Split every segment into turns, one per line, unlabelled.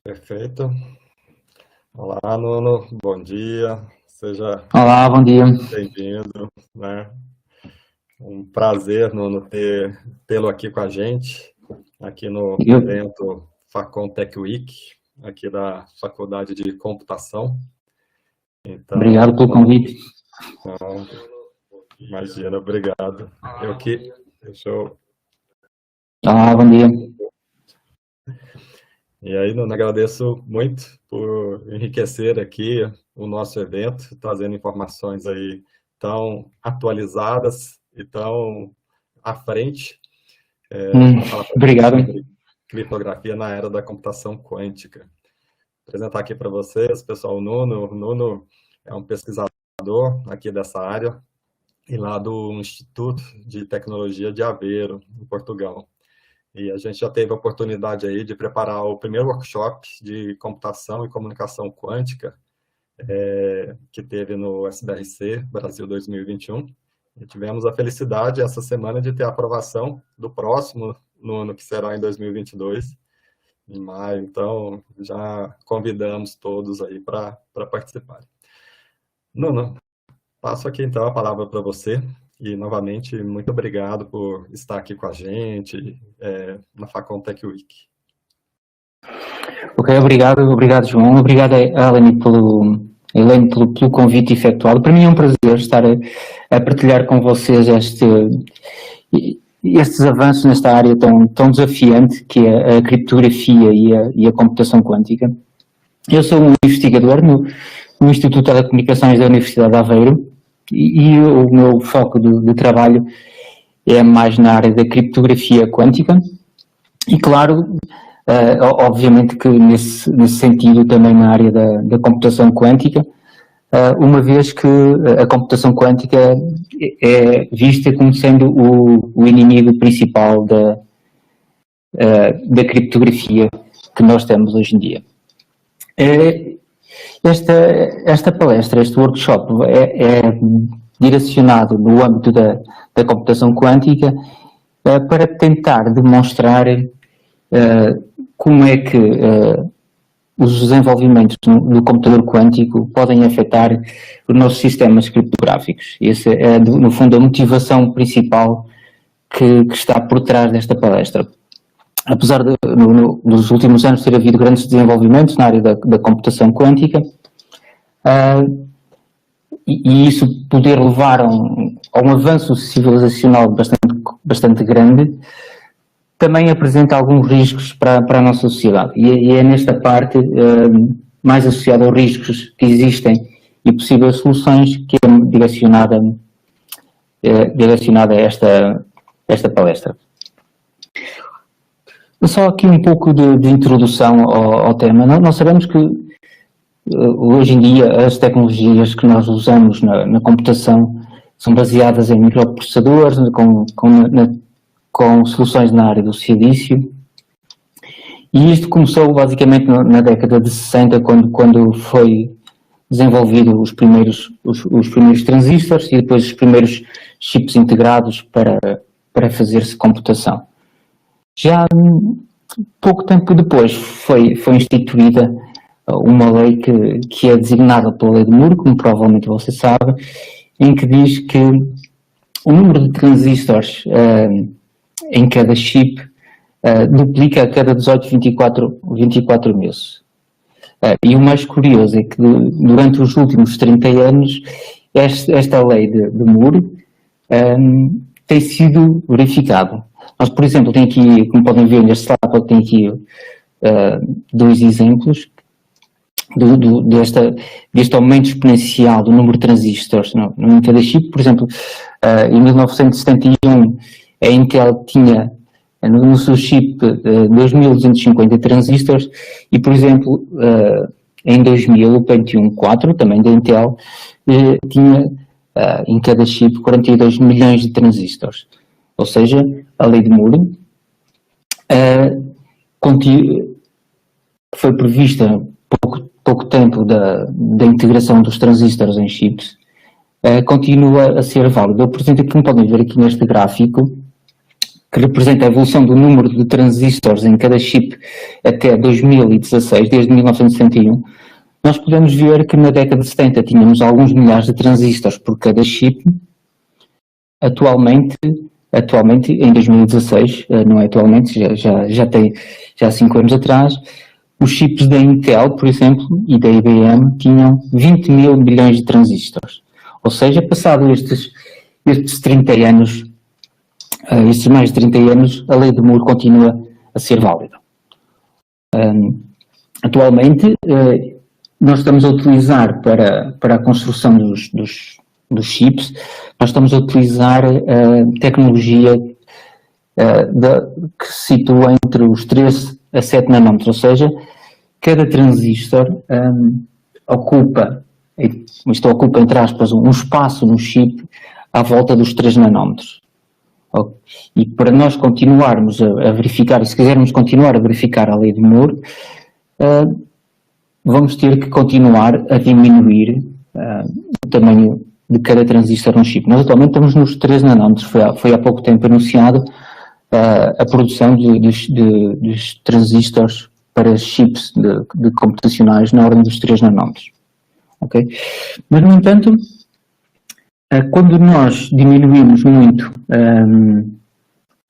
Perfeito. Olá, Nuno, bom dia, seja
Olá, bom dia.
bem-vindo, né? Um prazer, Nuno, tê-lo aqui com a gente, aqui no
Eu-
evento Facom Tech Week, aqui da Faculdade de Computação.
Obrigado
Então,
pelo convite.
não, imagina, obrigado. Deixa eu.
Olá, bom dia.
E aí, Nuno, agradeço muito por enriquecer aqui o nosso evento, trazendo informações aí tão atualizadas e tão à frente, para falar para a gente
Obrigado.
sobre criptografia na era da computação quântica. Apresentar aqui para vocês, pessoal, o Nuno. O Nuno é um pesquisador aqui dessa área e lá do Instituto de Tecnologia de Aveiro, em Portugal. E a gente já teve a oportunidade aí de preparar o primeiro workshop de computação e comunicação quântica, que teve no SBRC Brasil 2021. E tivemos a felicidade essa semana de ter a aprovação do próximo no ano que será em 2022, em maio. Então, já convidamos todos aí para participar. Nuno, passo aqui então a palavra para você. E, novamente, muito obrigado por estar aqui com a gente na Facom Tech Week.
Ok, obrigado João, obrigado a Helene pelo convite efetuado. Para mim é um prazer estar a partilhar com vocês estes avanços nesta área tão desafiante que é a criptografia e a computação quântica. Eu sou um investigador no Instituto de Telecomunicações da Universidade de Aveiro e o meu foco de trabalho é mais na área da criptografia quântica e, claro, obviamente que nesse sentido também na área da computação quântica, uma vez que a computação quântica é vista como sendo o inimigo principal da criptografia que nós temos hoje em dia. Esta palestra, este workshop é direcionado no âmbito da computação quântica para tentar demonstrar como é que os desenvolvimentos no computador quântico podem afetar os nossos sistemas criptográficos. Essa é, no fundo, a motivação principal que está por trás desta palestra. Apesar de, nos últimos anos, ter havido grandes desenvolvimentos na área da computação quântica, e isso poder levar a um avanço civilizacional bastante grande, também apresenta alguns riscos para a nossa sociedade. E é nesta parte, mais associada aos riscos que existem e possíveis soluções, que é direcionada a esta palestra. Só aqui um pouco de introdução ao tema. Nós sabemos que hoje em dia as tecnologias que nós usamos na computação são baseadas em microprocessadores, com soluções na área do silício. E isto começou basicamente na década de 60, quando foi desenvolvido os primeiros transistores e depois os primeiros chips integrados para fazer-se computação. Já pouco tempo depois foi instituída uma lei que é designada pela Lei de Moore, como provavelmente você sabe, em que diz que o número de transistores em cada chip duplica a cada 24 meses. E o mais curioso é que durante os últimos 30 anos esta lei de Moore tem sido verificada. Nós, por exemplo, tem aqui, como podem ver neste slide, tem aqui dois exemplos deste aumento exponencial do número de transistores em cada chip. Por exemplo, em 1971 a Intel tinha no seu chip 2.250 transistores e, por exemplo, em 2000 o Pentium 4, também da Intel, tinha em cada chip 42 milhões de transistores. Ou seja, a lei de Moore foi prevista pouco tempo da integração dos transistores em chips, continua a ser válida. Eu, por exemplo, como podem ver aqui neste gráfico, que representa a evolução do número de transistores em cada chip até 2016, desde 1971, nós podemos ver que na década de 70 tínhamos alguns milhares de transistores por cada chip. Atualmente em 2016, não é atualmente, já há 5 anos atrás, os chips da Intel, por exemplo, e da IBM tinham 20 mil milhões de transistores. Ou seja, passado estes 30 anos, estes mais de 30 anos, a lei de Moore continua a ser válida. Atualmente, nós estamos a utilizar para a construção dos chips, nós estamos a utilizar tecnologia que se situa entre os 3 a 7 nanómetros, ou seja, cada transistor ocupa, entre aspas, um espaço no chip à volta dos 3 nanómetros. E para nós continuarmos a verificar, e se quisermos continuar a verificar a lei de Moore, vamos ter que continuar a diminuir o tamanho de cada transistor no chip. Nós atualmente estamos nos 3 nanómetros, foi há pouco tempo anunciado a produção dos transistores para chips de computacionais na ordem dos 3 nanómetros. Okay? Mas, no entanto, quando nós diminuímos muito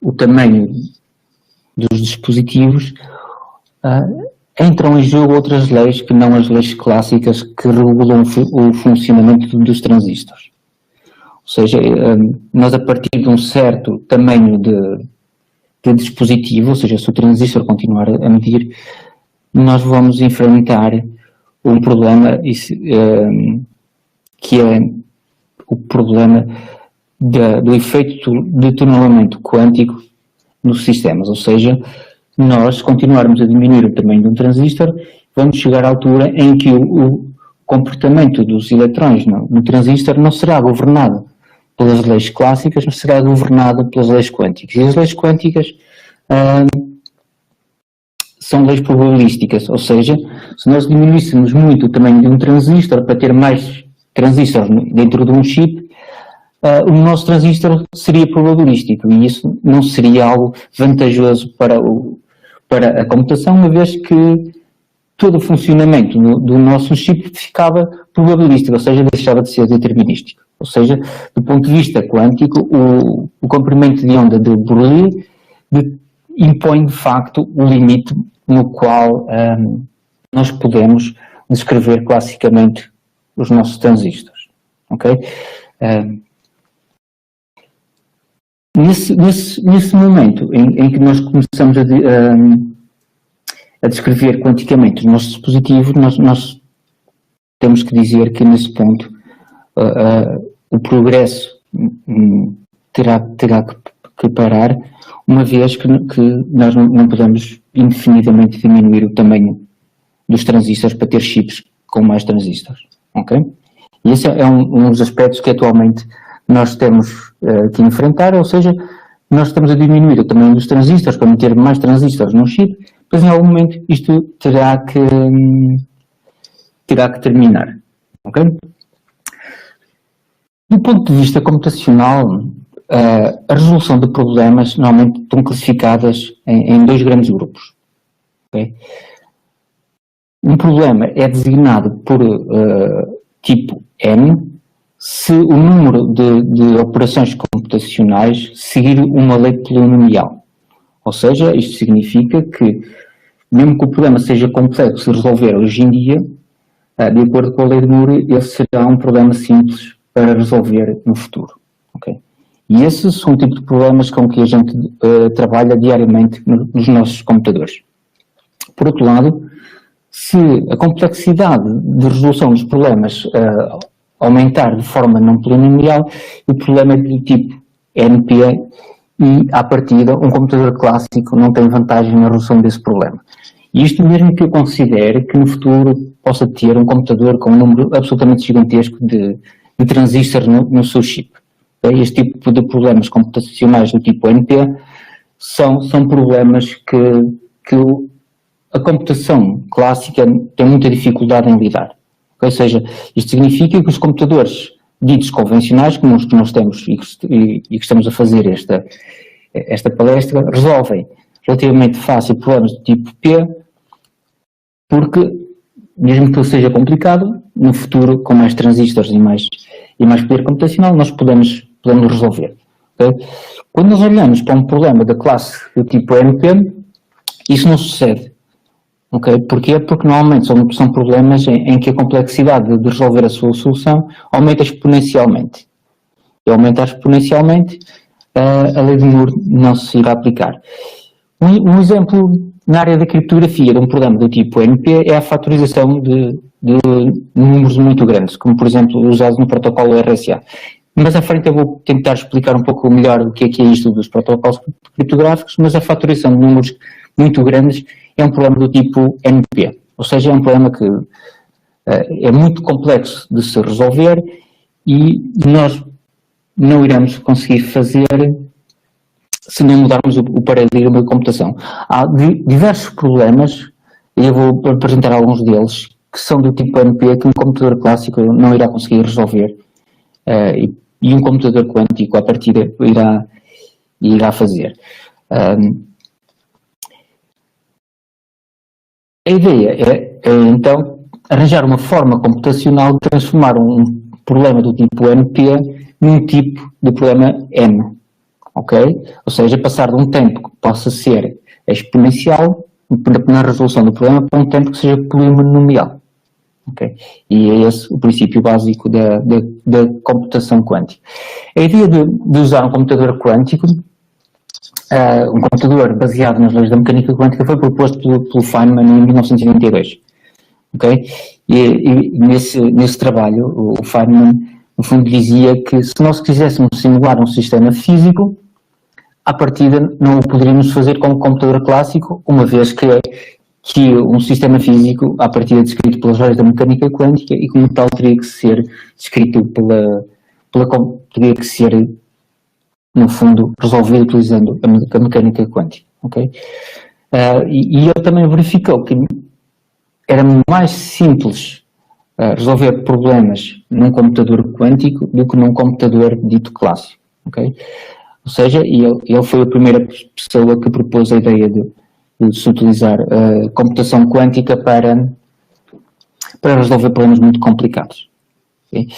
o tamanho dos dispositivos, entram em jogo outras leis que não as leis clássicas que regulam o funcionamento dos transistores. Ou seja, nós a partir de um certo tamanho de dispositivo, ou seja, se o transistor continuar a medir, nós vamos enfrentar um problema que é o problema do efeito de tunelamento quântico nos sistemas, ou seja, nós continuarmos a diminuir o tamanho de um transistor, vamos chegar à altura em que o comportamento dos eletrões no transistor não será governado pelas leis clássicas, mas será governado pelas leis quânticas. E as leis quânticas são leis probabilísticas, ou seja, se nós diminuíssemos muito o tamanho de um transistor para ter mais transistores dentro de um chip, o nosso transistor seria probabilístico e isso não seria algo vantajoso para a computação, uma vez que todo o funcionamento do nosso chip ficava probabilístico, ou seja, deixava de ser determinístico. Ou seja, do ponto de vista quântico, o comprimento de onda de Broglie impõe de facto o limite no qual nós podemos descrever classicamente os nossos transistores. Ok? Nesse momento em que nós começamos a descrever quanticamente os nossos dispositivos, nós temos que dizer que nesse ponto o progresso terá que parar, uma vez que nós não podemos indefinidamente diminuir o tamanho dos transistores para ter chips com mais transistores. Ok? E esse é um dos aspectos que atualmente nós temos que enfrentar, ou seja, nós estamos a diminuir o tamanho dos transistores para meter mais transistores num chip, mas em algum momento isto terá que terminar. Ok? Do ponto de vista computacional, a resolução de problemas normalmente estão classificadas em 2 grandes grupos. Okay? Um problema é designado por tipo N se o número de operações computacionais seguir uma lei polinomial. Ou seja, isto significa que, mesmo que o problema seja complexo de resolver hoje em dia, de acordo com a lei de Moore, ele será um problema simples para resolver no futuro. Okay? E esses são o tipo de problemas com que a gente trabalha diariamente nos nossos computadores. Por outro lado, se a complexidade de resolução dos problemas aumentar de forma não polinomial, o problema é do tipo NP e, à partida, um computador clássico não tem vantagem na resolução desse problema. E isto mesmo que eu considere que no futuro possa ter um computador com um número absolutamente gigantesco de transistores no seu chip. Este tipo de problemas computacionais do tipo NP são problemas que a computação clássica tem muita dificuldade em lidar. Ou seja, isto significa que os computadores ditos convencionais, como os que nós temos e que estamos a fazer esta palestra, resolvem relativamente fácil problemas do tipo P, porque, mesmo que ele seja complicado, no futuro, com mais transistores e mais poder computacional, nós podemos resolver. Okay? Quando nós olhamos para um problema da classe do tipo NP, isso não sucede. Okay? Porquê? Porque normalmente são problemas em que a complexidade de resolver a sua solução aumenta exponencialmente. E aumentar exponencialmente, a lei de Moore não se irá aplicar. Um exemplo na área da criptografia de um problema do tipo NP é a fatorização de números muito grandes, como por exemplo usados no protocolo RSA. Mas à frente eu vou tentar explicar um pouco melhor o que é isto dos protocolos criptográficos, mas a fatorização de números muito grandes é um problema do tipo NP, ou seja, é um problema que é muito complexo de se resolver e nós não iremos conseguir fazer se não mudarmos o paradigma de computação. Há diversos problemas, e eu vou apresentar alguns deles, que são do tipo NP, que um computador clássico não irá conseguir resolver, e um computador quântico, à partida, irá fazer. A ideia é, então, arranjar uma forma computacional de transformar um problema do tipo NP num tipo de problema N. Ok? Ou seja, passar de um tempo que possa ser exponencial na resolução do problema para um tempo que seja polinomial. Ok? E é esse o princípio básico da computação quântica. A ideia de usar um computador quântico, um computador baseado nas leis da mecânica quântica, foi proposto pelo Feynman em 1922. Ok? E nesse trabalho, o Feynman, no fundo, dizia que se nós quiséssemos simular um sistema físico, à partida não o poderíamos fazer com um computador clássico, uma vez que um sistema físico, à partida, é descrito pelas leis da mecânica quântica e como tal teria que ser descrito teria que ser, no fundo, resolvido utilizando a mecânica quântica. Okay? E ele também verificou que era mais simples resolver problemas num computador quântico do que num computador dito clássico. Okay? Ou seja, ele foi a primeira pessoa que propôs a ideia de se utilizar a computação quântica para resolver problemas muito complicados. Okay?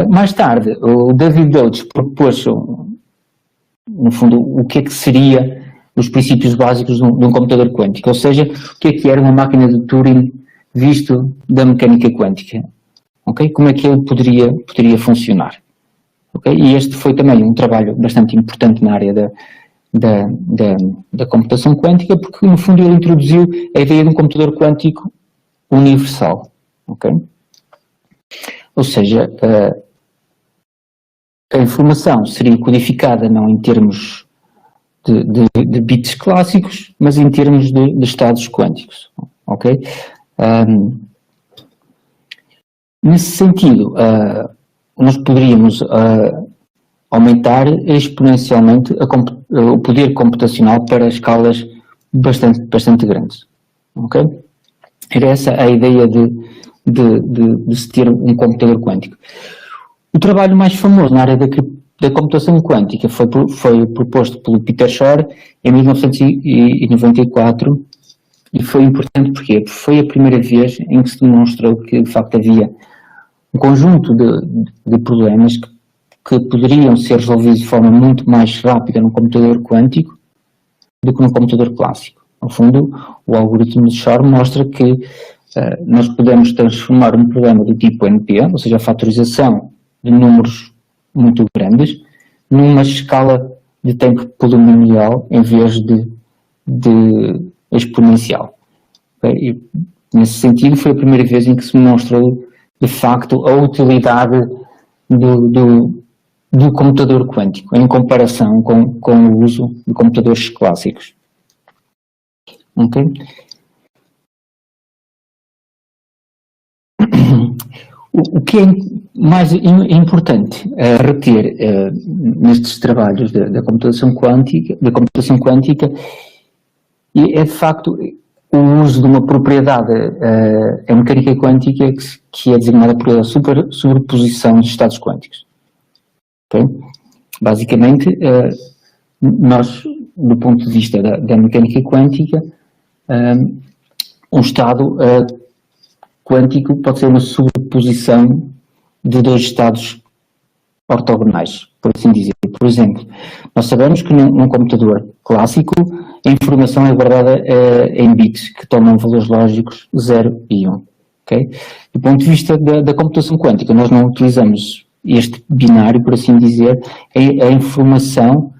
Mais tarde, o David Deutsch propôs, no fundo, o que seria os princípios básicos de um computador quântico, ou seja, o que era uma máquina de Turing visto da mecânica quântica. Okay? Como é que ele poderia funcionar? Okay? E este foi também um trabalho bastante importante na área da computação quântica, porque no fundo ele introduziu a ideia de um computador quântico universal. Okay? Ou seja, a informação seria codificada não em termos de bits clássicos, mas em termos de estados quânticos. Okay? Nesse sentido, nós poderíamos aumentar exponencialmente o poder computacional para escalas bastante grandes. Okay? Era essa a ideia de se ter um computador quântico. O trabalho mais famoso na área da computação quântica foi proposto pelo Peter Shor em 1994 e foi importante porque foi a primeira vez em que se demonstrou que de facto havia um conjunto de problemas que poderiam ser resolvidos de forma muito mais rápida num computador quântico do que num computador clássico. No fundo, o algoritmo de Shor mostra que nós podemos transformar um problema do tipo NP, ou seja, a fatorização de números muito grandes, numa escala de tempo polinomial em vez de exponencial. E, nesse sentido, foi a primeira vez em que se mostrou de facto a utilidade do computador quântico em comparação com o uso de computadores clássicos. Ok? O que é mais importante a reter nestes trabalhos da computação quântica é de facto o uso de uma propriedade em mecânica quântica que é designada por sobreposição de estados quânticos. Okay? Basicamente, nós, do ponto de vista da mecânica quântica, um estado quântico pode ser uma sobreposição de dois estados ortogonais, por assim dizer. Por exemplo, nós sabemos que num computador clássico a informação é guardada em bits que tomam valores lógicos 0 e 1. Okay? Do ponto de vista da computação quântica, nós não utilizamos este binário, por assim dizer, a informação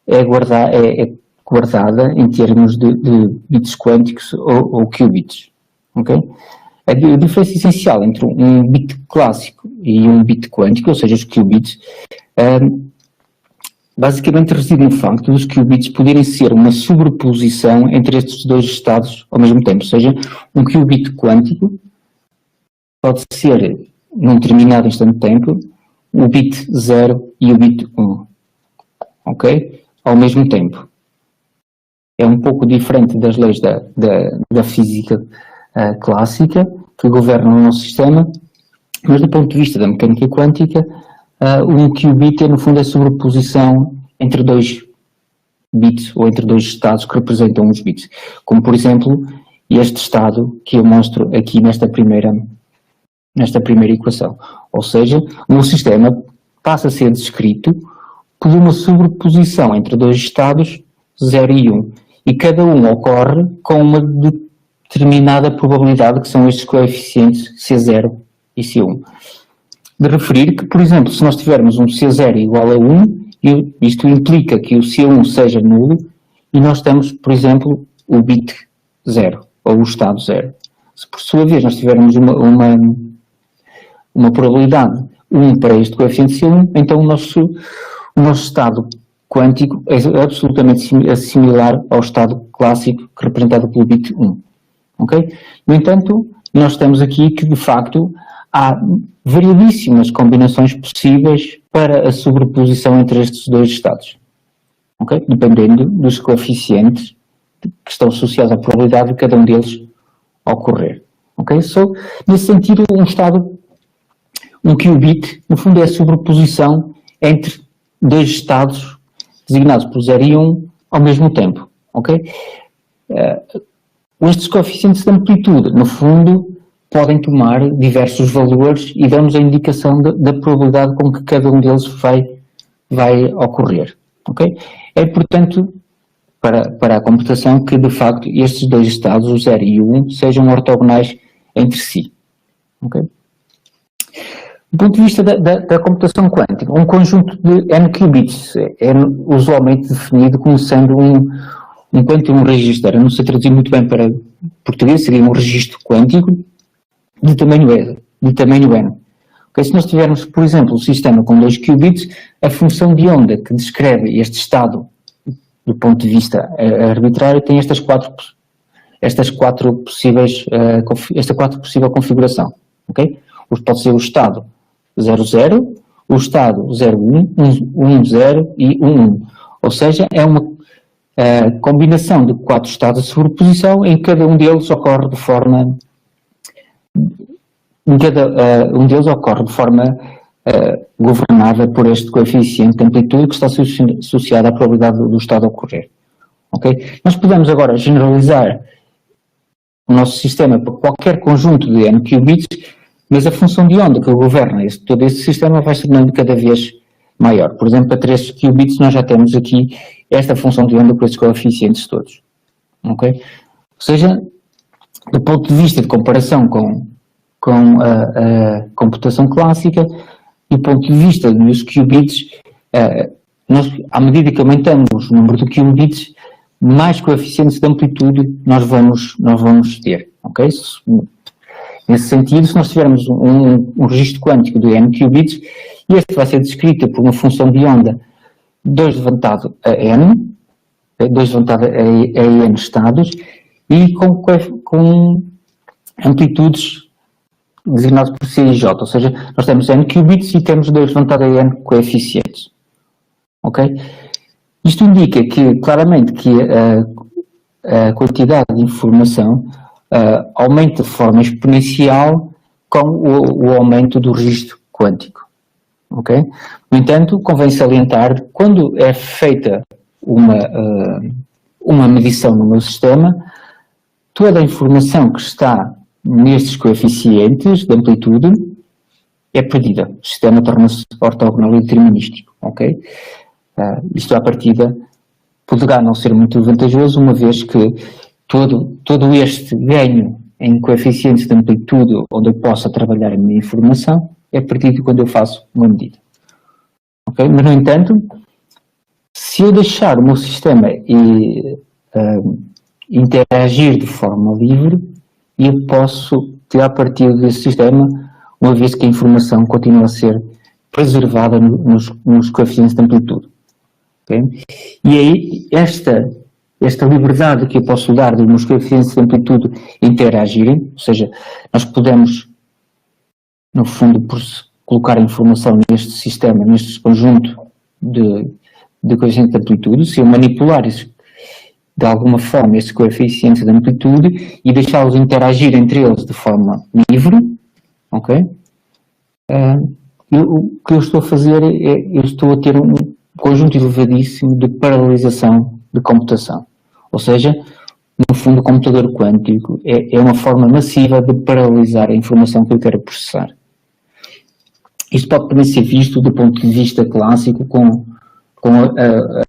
é guardada em termos de bits quânticos ou qubits. Okay? A diferença essencial entre um bit clássico e um bit quântico, ou seja, os qubits, basicamente reside no facto dos qubits poderem ser uma sobreposição entre estes dois estados ao mesmo tempo. Ou seja, um qubit quântico pode ser, num determinado instante de tempo, o bit 0 e o bit 1. Ok? Ao mesmo tempo. É um pouco diferente das leis da física clássica que governam o nosso sistema, mas do ponto de vista da mecânica quântica, um qubit é no fundo a sobreposição entre dois bits ou entre dois estados que representam uns bits, como por exemplo este estado que eu mostro aqui nesta primeira equação. Ou seja, o meu sistema passa a ser descrito por uma sobreposição entre dois estados 0 e 1, e cada um ocorre com uma determinada probabilidade, que são estes coeficientes C0 e C1. De referir que, por exemplo, se nós tivermos um C0 igual a 1, isto implica que o C1 seja nulo, e nós temos, por exemplo, o bit 0, ou o estado 0. Se por sua vez nós tivermos uma probabilidade 1 para este coeficiente C1, então o nosso estado quântico é absolutamente similar ao estado clássico representado pelo bit 1. Okay? No entanto, nós temos aqui que, de facto, há variedíssimas combinações possíveis para a sobreposição entre estes dois estados. Okay? Dependendo dos coeficientes que estão associados à probabilidade de cada um deles ocorrer. Okay? Nesse sentido, um qubit, no fundo, é a sobreposição entre dois estados designados por 0 e 1 ao mesmo tempo. Okay? Estes coeficientes de amplitude, no fundo, podem tomar diversos valores e dão-nos a indicação da probabilidade com que cada um deles vai ocorrer. Okay? É, portanto, para a computação que, de facto, estes dois estados, o 0 e o 1, sejam ortogonais entre si. Okay? Do ponto de vista da computação quântica, um conjunto de n qubits é usualmente definido como sendo um quântico, um registro. Eu não sei traduzir muito bem para português, seria um registro quântico de tamanho n. Okay? Se nós tivermos, por exemplo, um sistema com 2 qubits, a função de onda que descreve este estado do ponto de vista arbitrário tem esta quatro possível configuração. Okay? Pode ser o estado 00, o estado 01, 10 e 11. Ou seja, é uma combinação de 4 estados de sobreposição em que cada um deles ocorre de forma governada por este coeficiente de amplitude que está associado à probabilidade do estado ocorrer. Okay? Nós podemos agora generalizar o nosso sistema para qualquer conjunto de n qubits, mas a função de onda que governa todo esse sistema vai se tornando cada vez maior. Por exemplo, para 3 qubits nós já temos aqui esta função de onda com estes coeficientes todos. Okay? Ou seja, do ponto de vista de comparação com a computação clássica, do ponto de vista dos qubits, à medida que aumentamos o número de qubits, mais coeficientes de amplitude nós vamos ter. Okay? Nesse sentido, se nós tivermos um registro quântico de n qubits, este vai ser descrito por uma função de onda 2 levantado a n, 2 levantado a n estados, e com amplitudes designadas por C e J, ou seja, nós temos n qubits e temos 2 levantado a n coeficientes. Ok? Isto indica que, claramente, que a quantidade de informação aumenta de forma exponencial com o aumento do registro quântico. Okay? No entanto, convém salientar que quando é feita uma medição no meu sistema, toda a informação que está nestes coeficientes de amplitude é perdida. O sistema torna-se ortogonal e determinístico, ok? Isto à partida poderá não ser muito vantajoso, uma vez que todo este ganho em coeficientes de amplitude onde eu possa trabalhar a minha informação é perdido quando eu faço uma medida. Okay? Mas, no entanto, se eu deixar o meu sistema interagir de forma livre, eu posso tirar partido desse sistema, uma vez que a informação continua a ser preservada nos coeficientes de amplitude. Okay? E aí, esta liberdade que eu posso dar dos meus coeficientes de amplitude interagirem, ou seja, nós podemos, no fundo, colocar a informação neste sistema, neste conjunto de coeficientes de amplitude, se eu manipular isso, de alguma forma esses coeficientes de amplitude e deixá-los interagir entre eles de forma livre, ok? O que eu estou a fazer eu estou a ter um conjunto elevadíssimo de paralelização de computação. Ou seja, no fundo, o computador quântico é uma forma massiva de paralisar a informação que eu quero processar. Isto pode também ser visto do ponto de vista clássico com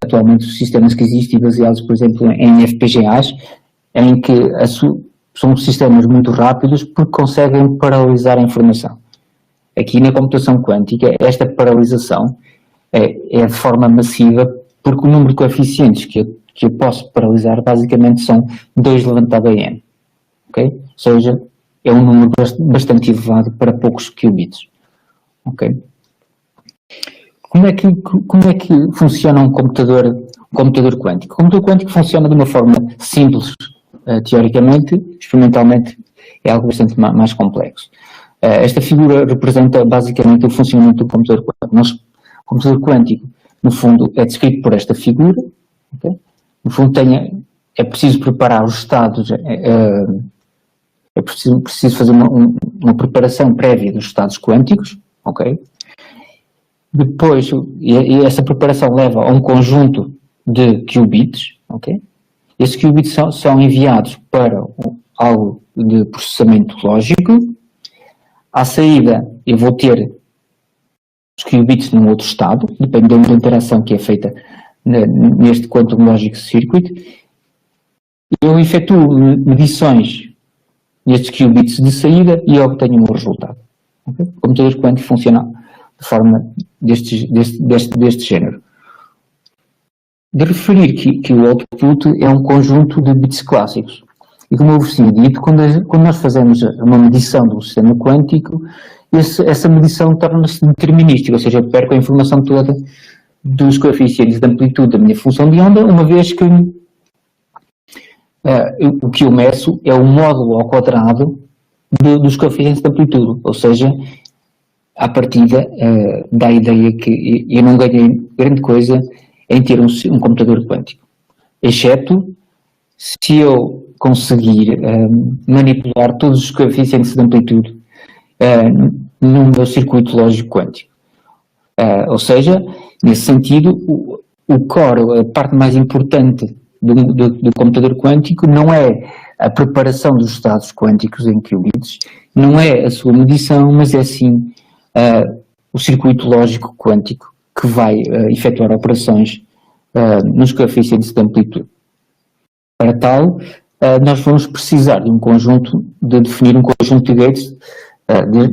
atualmente os sistemas que existem baseados, por exemplo, em FPGAs, em que são sistemas muito rápidos porque conseguem paralisar a informação. Aqui na computação quântica, esta paralisação é de forma massiva porque o número de coeficientes que eu posso paralisar basicamente são 2 elevado a n. Okay? Ou seja, é um número bastante elevado para poucos qubits. Okay? Como é que funciona um computador quântico? O computador quântico funciona de uma forma simples, teoricamente, experimentalmente é algo bastante mais complexo. Esta figura representa basicamente o funcionamento do computador quântico. O computador quântico, no fundo, é descrito por esta figura. Okay? No fundo, é preciso preparar os estados, é preciso fazer uma preparação prévia dos estados quânticos, ok? Depois, e essa preparação leva a um conjunto de qubits, ok? Esses qubits são enviados para algo de processamento lógico. À saída, eu vou ter os qubits num outro estado, dependendo da interação que é feita neste Quantum Logic Circuit. Eu efetuo medições nestes qubits de saída e obtenho o meu resultado. Okay? O computador quântico funciona de forma deste género. De referir que o output é um conjunto de bits clássicos. E como eu vos tinha dito, quando nós fazemos uma medição do sistema quântico, essa medição torna-se determinística, ou seja, eu perco a informação toda dos coeficientes de amplitude da minha função de onda, uma vez que o que eu meço é o módulo ao quadrado dos coeficientes de amplitude, ou seja, à partida dá a ideia que eu não ganhei grande coisa em ter um computador quântico, exceto se eu conseguir manipular todos os coeficientes de amplitude no meu circuito lógico quântico. Ou seja, nesse sentido, o core, a parte mais importante do computador quântico não é a preparação dos estados quânticos em qubits, não é a sua medição, mas é sim o circuito lógico quântico que vai efetuar operações nos coeficientes de amplitude. Para tal, nós vamos precisar de definir um conjunto de gates,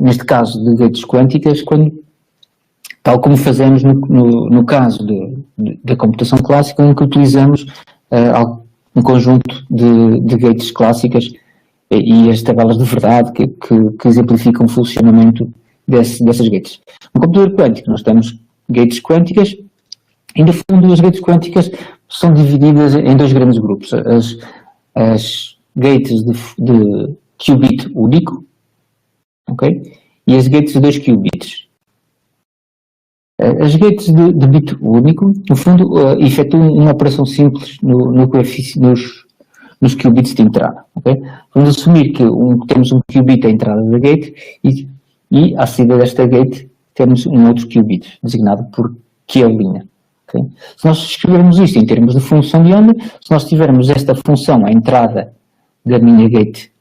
neste caso de gates quânticas, tal como fazemos no caso da computação clássica, em que utilizamos um conjunto de gates clássicas e as tabelas de verdade que exemplificam o funcionamento dessas gates. No computador quântico nós temos gates quânticas e, no fundo, as gates quânticas são divididas em dois grandes grupos. As gates de qubit único, ok? E as gates de 2 qubits. As gates de bit único, no fundo, efetuam uma operação simples nos qubits de entrada. Okay? Vamos assumir que temos um qubit à entrada da gate e à saída desta gate temos um outro qubit, designado por Q'. Okay? Se nós escrevermos isto em termos de função de onda, se nós tivermos esta função à entrada da minha gate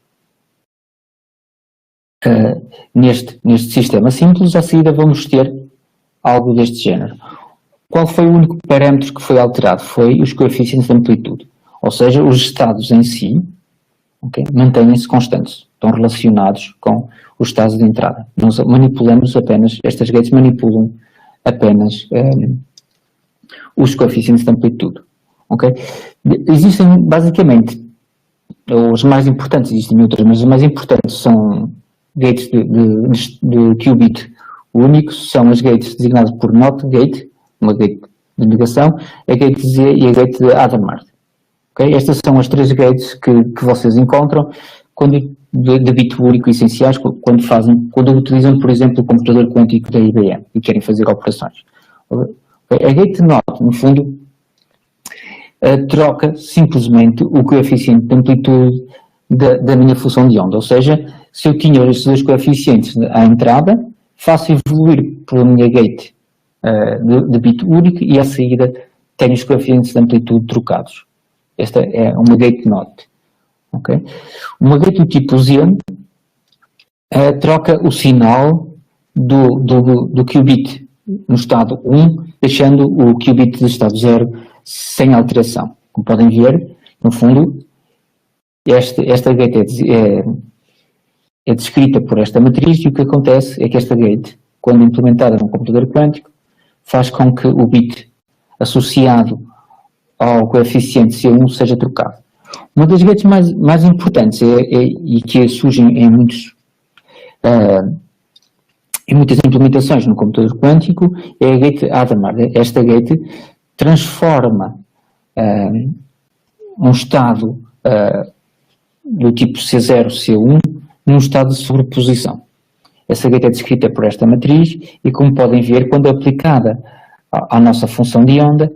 neste sistema simples, à saída vamos ter algo deste género. Qual foi o único parâmetro que foi alterado? Foi os coeficientes de amplitude. Ou seja, os estados em si, okay, mantêm-se constantes, estão relacionados com os estados de entrada. Nós manipulamos apenas, estas gates manipulam apenas os coeficientes de amplitude. Okay? Existem basicamente, os mais importantes, existem outras, mas os mais importantes são gates de qubit únicos, são as gates designadas por NOT gate, uma gate de negação, a gate Z e a gate de Hadamard. Okay? Estas são as três gates que vocês encontram de bit único essenciais quando utilizam, por exemplo, o computador quântico da IBM e querem fazer operações. Okay? A gate NOT, no fundo, troca simplesmente o coeficiente de amplitude da minha função de onda. Ou seja, se eu tinha estes dois coeficientes à entrada, faço evoluir pela minha gate de bit único e à saída tenho os coeficientes de amplitude trocados. Esta é uma gate NOT. Okay? Uma gate do tipo Z troca o sinal do qubit no estado 1, deixando o qubit do estado 0 sem alteração. Como podem ver, no fundo, esta gate é descrita por esta matriz e o que acontece é que esta gate, quando implementada num computador quântico, faz com que o bit associado ao coeficiente C1 seja trocado. Uma das gates mais importantes e que surgem em muitas implementações no computador quântico é a gate Hadamard. Esta gate transforma um estado do tipo C0, C1 num estado de sobreposição. Essa gate é descrita por esta matriz e, como podem ver, quando aplicada à nossa função de onda,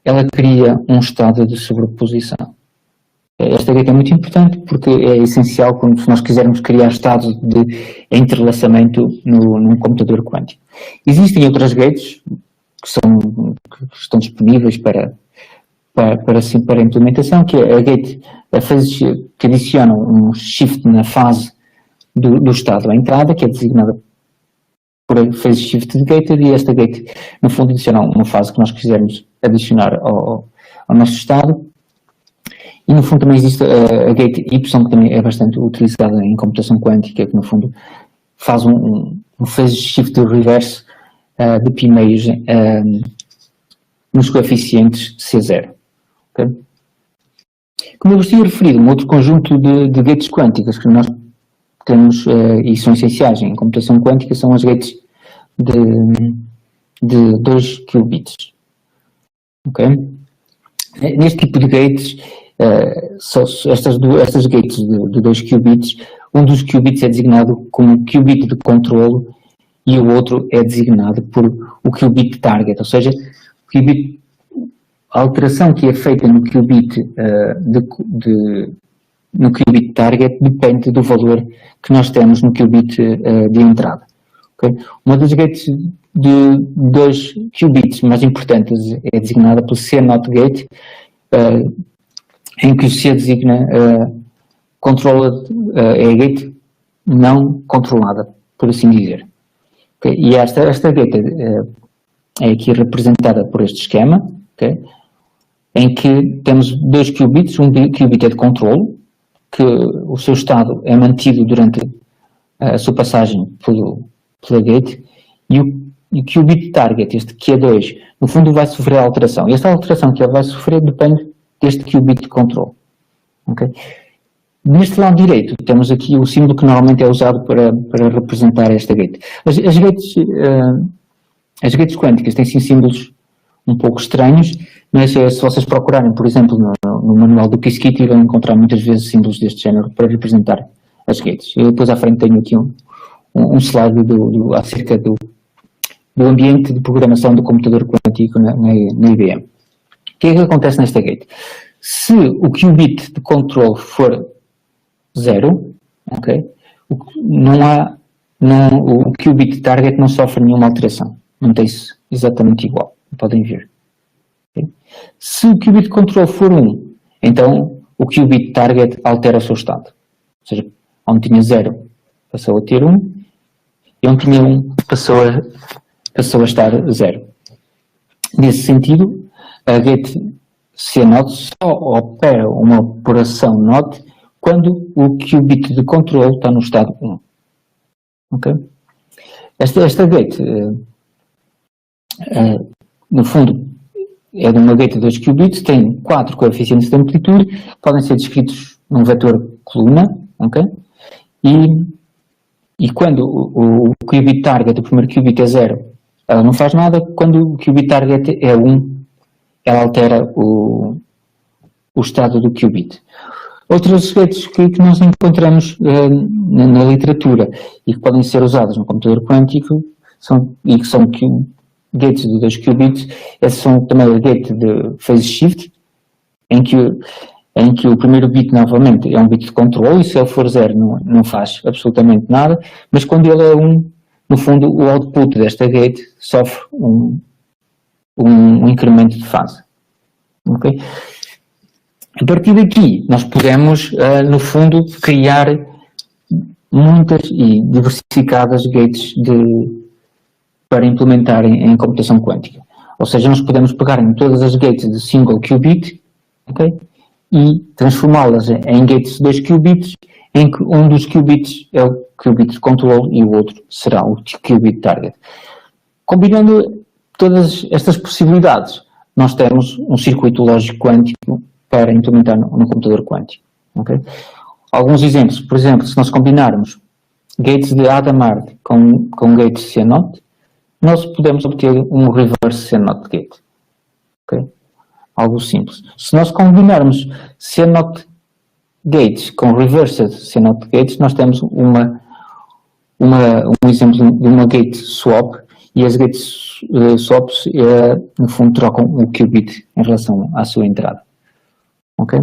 ela cria um estado de sobreposição. Esta gate é muito importante porque é essencial quando nós quisermos criar estados de entrelaçamento num computador quântico. Existem outras gates que estão disponíveis para implementação, que é a gate que adiciona um shift na fase do estado à entrada, que é designada por phase shift gated, e esta gate, no fundo, adiciona uma fase que nós quisermos adicionar ao nosso estado. E, no fundo, também existe a gate Y, que também é bastante utilizada em computação quântica, que, no fundo, faz um phase shift reverse de π meios nos coeficientes C0. Okay? Como eu vos tinha referido, um outro conjunto de gates quânticas que nós temos e são essenciais em computação quântica são as gates de 2 qubits. Okay? Neste tipo de gates, estas gates de 2 qubits, um dos qubits é designado como qubit de controlo e o outro é designado por o qubit target, ou seja, a alteração que é feita no qubit no qubit target depende do valor que nós temos no qubit de entrada. Okay? Uma das gates de 2 qubits mais importantes é designada pelo C-NOT gate, em que o C designa é a gate não controlada, por assim dizer. Okay? E esta gate é aqui representada por este esquema, okay? Em que temos 2 qubits, um qubit é de controlo, que o seu estado é mantido durante a sua passagem pela gate, e o qubit target, este Q2, no fundo vai sofrer alteração. E esta alteração que ele vai sofrer depende deste qubit de controle. Okay? Neste lado direito, temos aqui o símbolo que normalmente é usado para representar esta gate. As gates quânticas têm sim símbolos um pouco estranhos, mas se vocês procurarem, por exemplo, no manual do Qiskit, vão encontrar muitas vezes símbolos deste género para representar as gates. Eu depois à frente tenho aqui um slide acerca do ambiente de programação do computador quântico na IBM. O que é que acontece nesta gate? Se o qubit de controle for 0, okay, o qubit target não sofre nenhuma alteração. Mantém-se exatamente igual. Podem ver. Okay? Se o qubit control for 1, então o qubit target altera o seu estado. Ou seja, onde tinha 0 passou a ter 1, e onde tinha 1 passou a estar 0. Nesse sentido, a gate CNOT só opera uma operação NOT quando o qubit de controle está no estado 1. Okay? Esta gate, no fundo, é de uma gate de 2 qubits, tem 4 coeficientes de amplitude, podem ser descritos num vetor coluna, okay? E quando o qubit target, o primeiro qubit é 0, ela não faz nada. Quando o qubit target é 1, ela altera o estado do qubit. Outros gates que nós encontramos na literatura e que podem ser usados no computador quântico que são gates de 2 qubits, esses são também o gate de phase shift, em que o primeiro bit novamente é um bit de controle, e se ele for 0 não faz absolutamente nada, mas quando ele é 1, no fundo o output desta gate sofre um incremento de fase. Okay? A partir daqui, nós podemos, no fundo, criar muitas e diversificadas gates para implementar em computação quântica. Ou seja, nós podemos pegar em todas as gates de single qubit, okay, e transformá-las em gates de 2 qubits, em que um dos qubits é o qubit de controle e o outro será o qubit target. Combinando todas estas possibilidades, nós temos um circuito lógico quântico para implementar no computador quântico. Okay? Alguns exemplos, por exemplo, se nós combinarmos gates de Hadamard com gates CNOT, nós podemos obter um reverse CNOT gate. Okay? Algo simples. Se nós combinarmos CNOT gates com reversed CNOT gates, nós temos um exemplo de uma gate swap, e as gates swaps, no fundo, trocam o qubit em relação à sua entrada. Ok?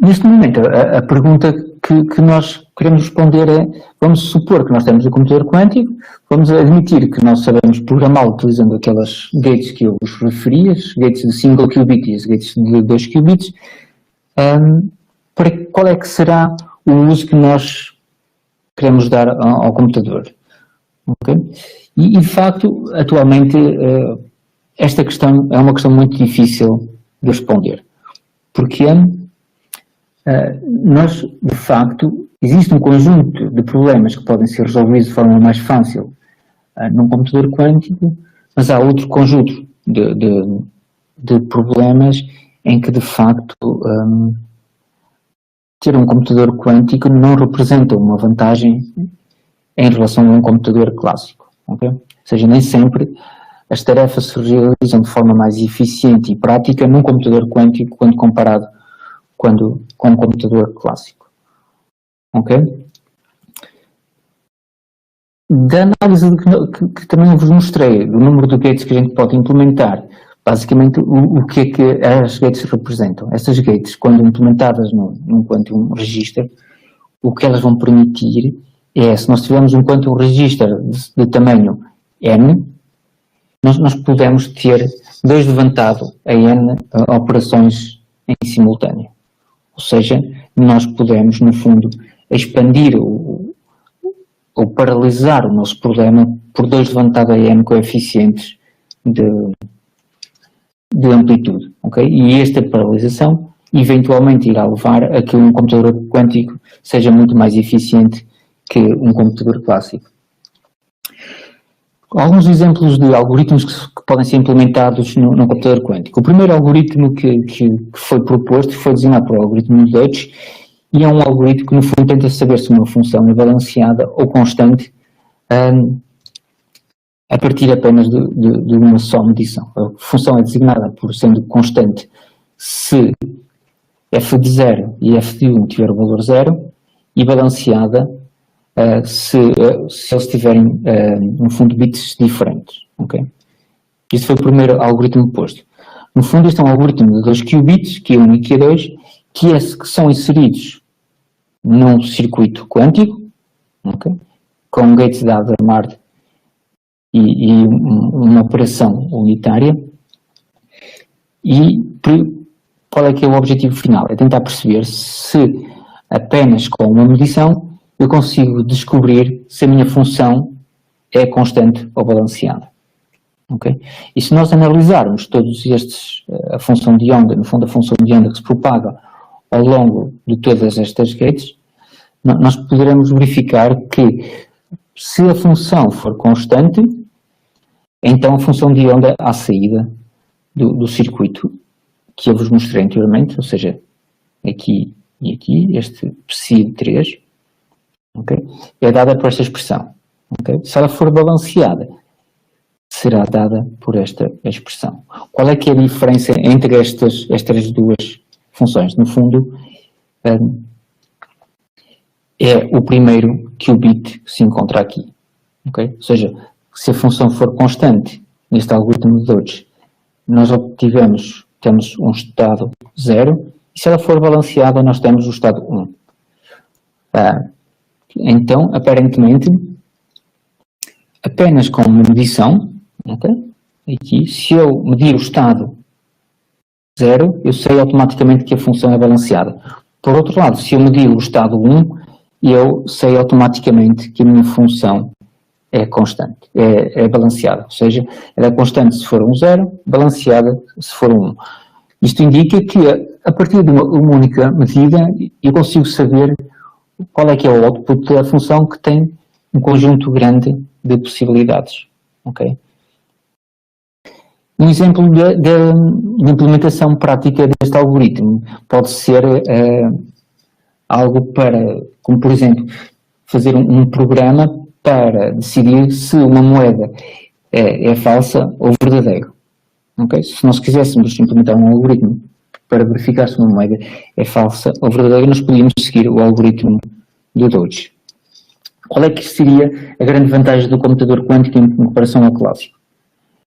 Neste momento, a pergunta que nós queremos responder é: vamos supor que nós temos o computador quântico, vamos admitir que nós sabemos programá-lo utilizando aquelas gates que eu vos referi, as gates de single qubit e as gates de 2 qubits. Para qual é que será o uso que nós queremos dar ao computador? Okay? E, de facto, atualmente, esta questão é uma questão muito difícil de responder. Porque nós, de facto, existe um conjunto de problemas que podem ser resolvidos de forma mais fácil num computador quântico, mas há outro conjunto de problemas em que, de facto, ter um computador quântico não representa uma vantagem em relação a um computador clássico. Okay? Ou seja, nem sempre as tarefas se realizam de forma mais eficiente e prática num computador quântico quando comparado com um computador clássico. Ok? Da análise que também vos mostrei, do número de gates que a gente pode implementar, basicamente o que é que as gates representam? Essas gates, quando implementadas num quantum register, o que elas vão permitir é, se nós tivermos um quantum register de tamanho n, nós podemos ter 2 levantado a n operações em simultâneo. Ou seja, nós podemos, no fundo, expandir ou paralisar o nosso problema por 2 levantado a n coeficientes de amplitude. Okay? E esta paralisação, eventualmente, irá levar a que um computador quântico seja muito mais eficiente que um computador clássico. Alguns exemplos de algoritmos que podem ser implementados no computador quântico. O primeiro algoritmo que foi proposto foi designado por algoritmo de Deutsch, e é um algoritmo que, no fundo, tenta saber se uma função é balanceada ou constante a partir apenas de uma só medição. A função é designada por sendo constante se f de 0 e f de 1 tiver o valor 0, e balanceada se eles tiverem, no fundo, bits diferentes. Okay? Este foi o primeiro algoritmo posto. No fundo, este é um algoritmo de 2 qubits, Q1 e Q2, que são inseridos num circuito quântico, okay? Com gates de Hadamard e uma operação unitária. E qual é que é o objetivo final? É tentar perceber se apenas com uma medição eu consigo descobrir se a minha função é constante ou balanceada. Okay? E se nós analisarmos todos estes, a função de onda, no fundo a função de onda que se propaga ao longo de todas estas gates, nós poderemos verificar que se a função for constante, então a função de onda à saída do circuito que eu vos mostrei anteriormente, ou seja, aqui e aqui, este psi3, okay, é dada por esta expressão. Okay? Se ela for balanceada, será dada por esta expressão. Qual é que é a diferença entre estas duas funções? No fundo, é o primeiro qubit que se encontra aqui. Okay? Ou seja, se a função for constante neste algoritmo de Dodge, nós temos um estado 0, e se ela for balanceada, nós temos o estado 1. Então, aparentemente, apenas com uma medição, okay? Aqui, se eu medir o estado 0, eu sei automaticamente que a função é balanceada. Por outro lado, se eu medir o estado 1, eu sei automaticamente que a minha função é constante, é balanceada. Ou seja, ela é constante se for um 0, balanceada se for um 1. Isto indica que, a partir de uma única medida, eu consigo saber qual é que é o output da função que tem um conjunto grande de possibilidades. Okay? Um exemplo de implementação prática deste algoritmo pode ser algo como por exemplo, fazer um programa para decidir se uma moeda é falsa ou verdadeira. Okay? Se nós quiséssemos implementar um algoritmo para verificar se uma moeda é falsa ou verdadeira, nós podíamos seguir o algoritmo do Dodge. Qual é que seria a grande vantagem do computador quântico em comparação ao clássico?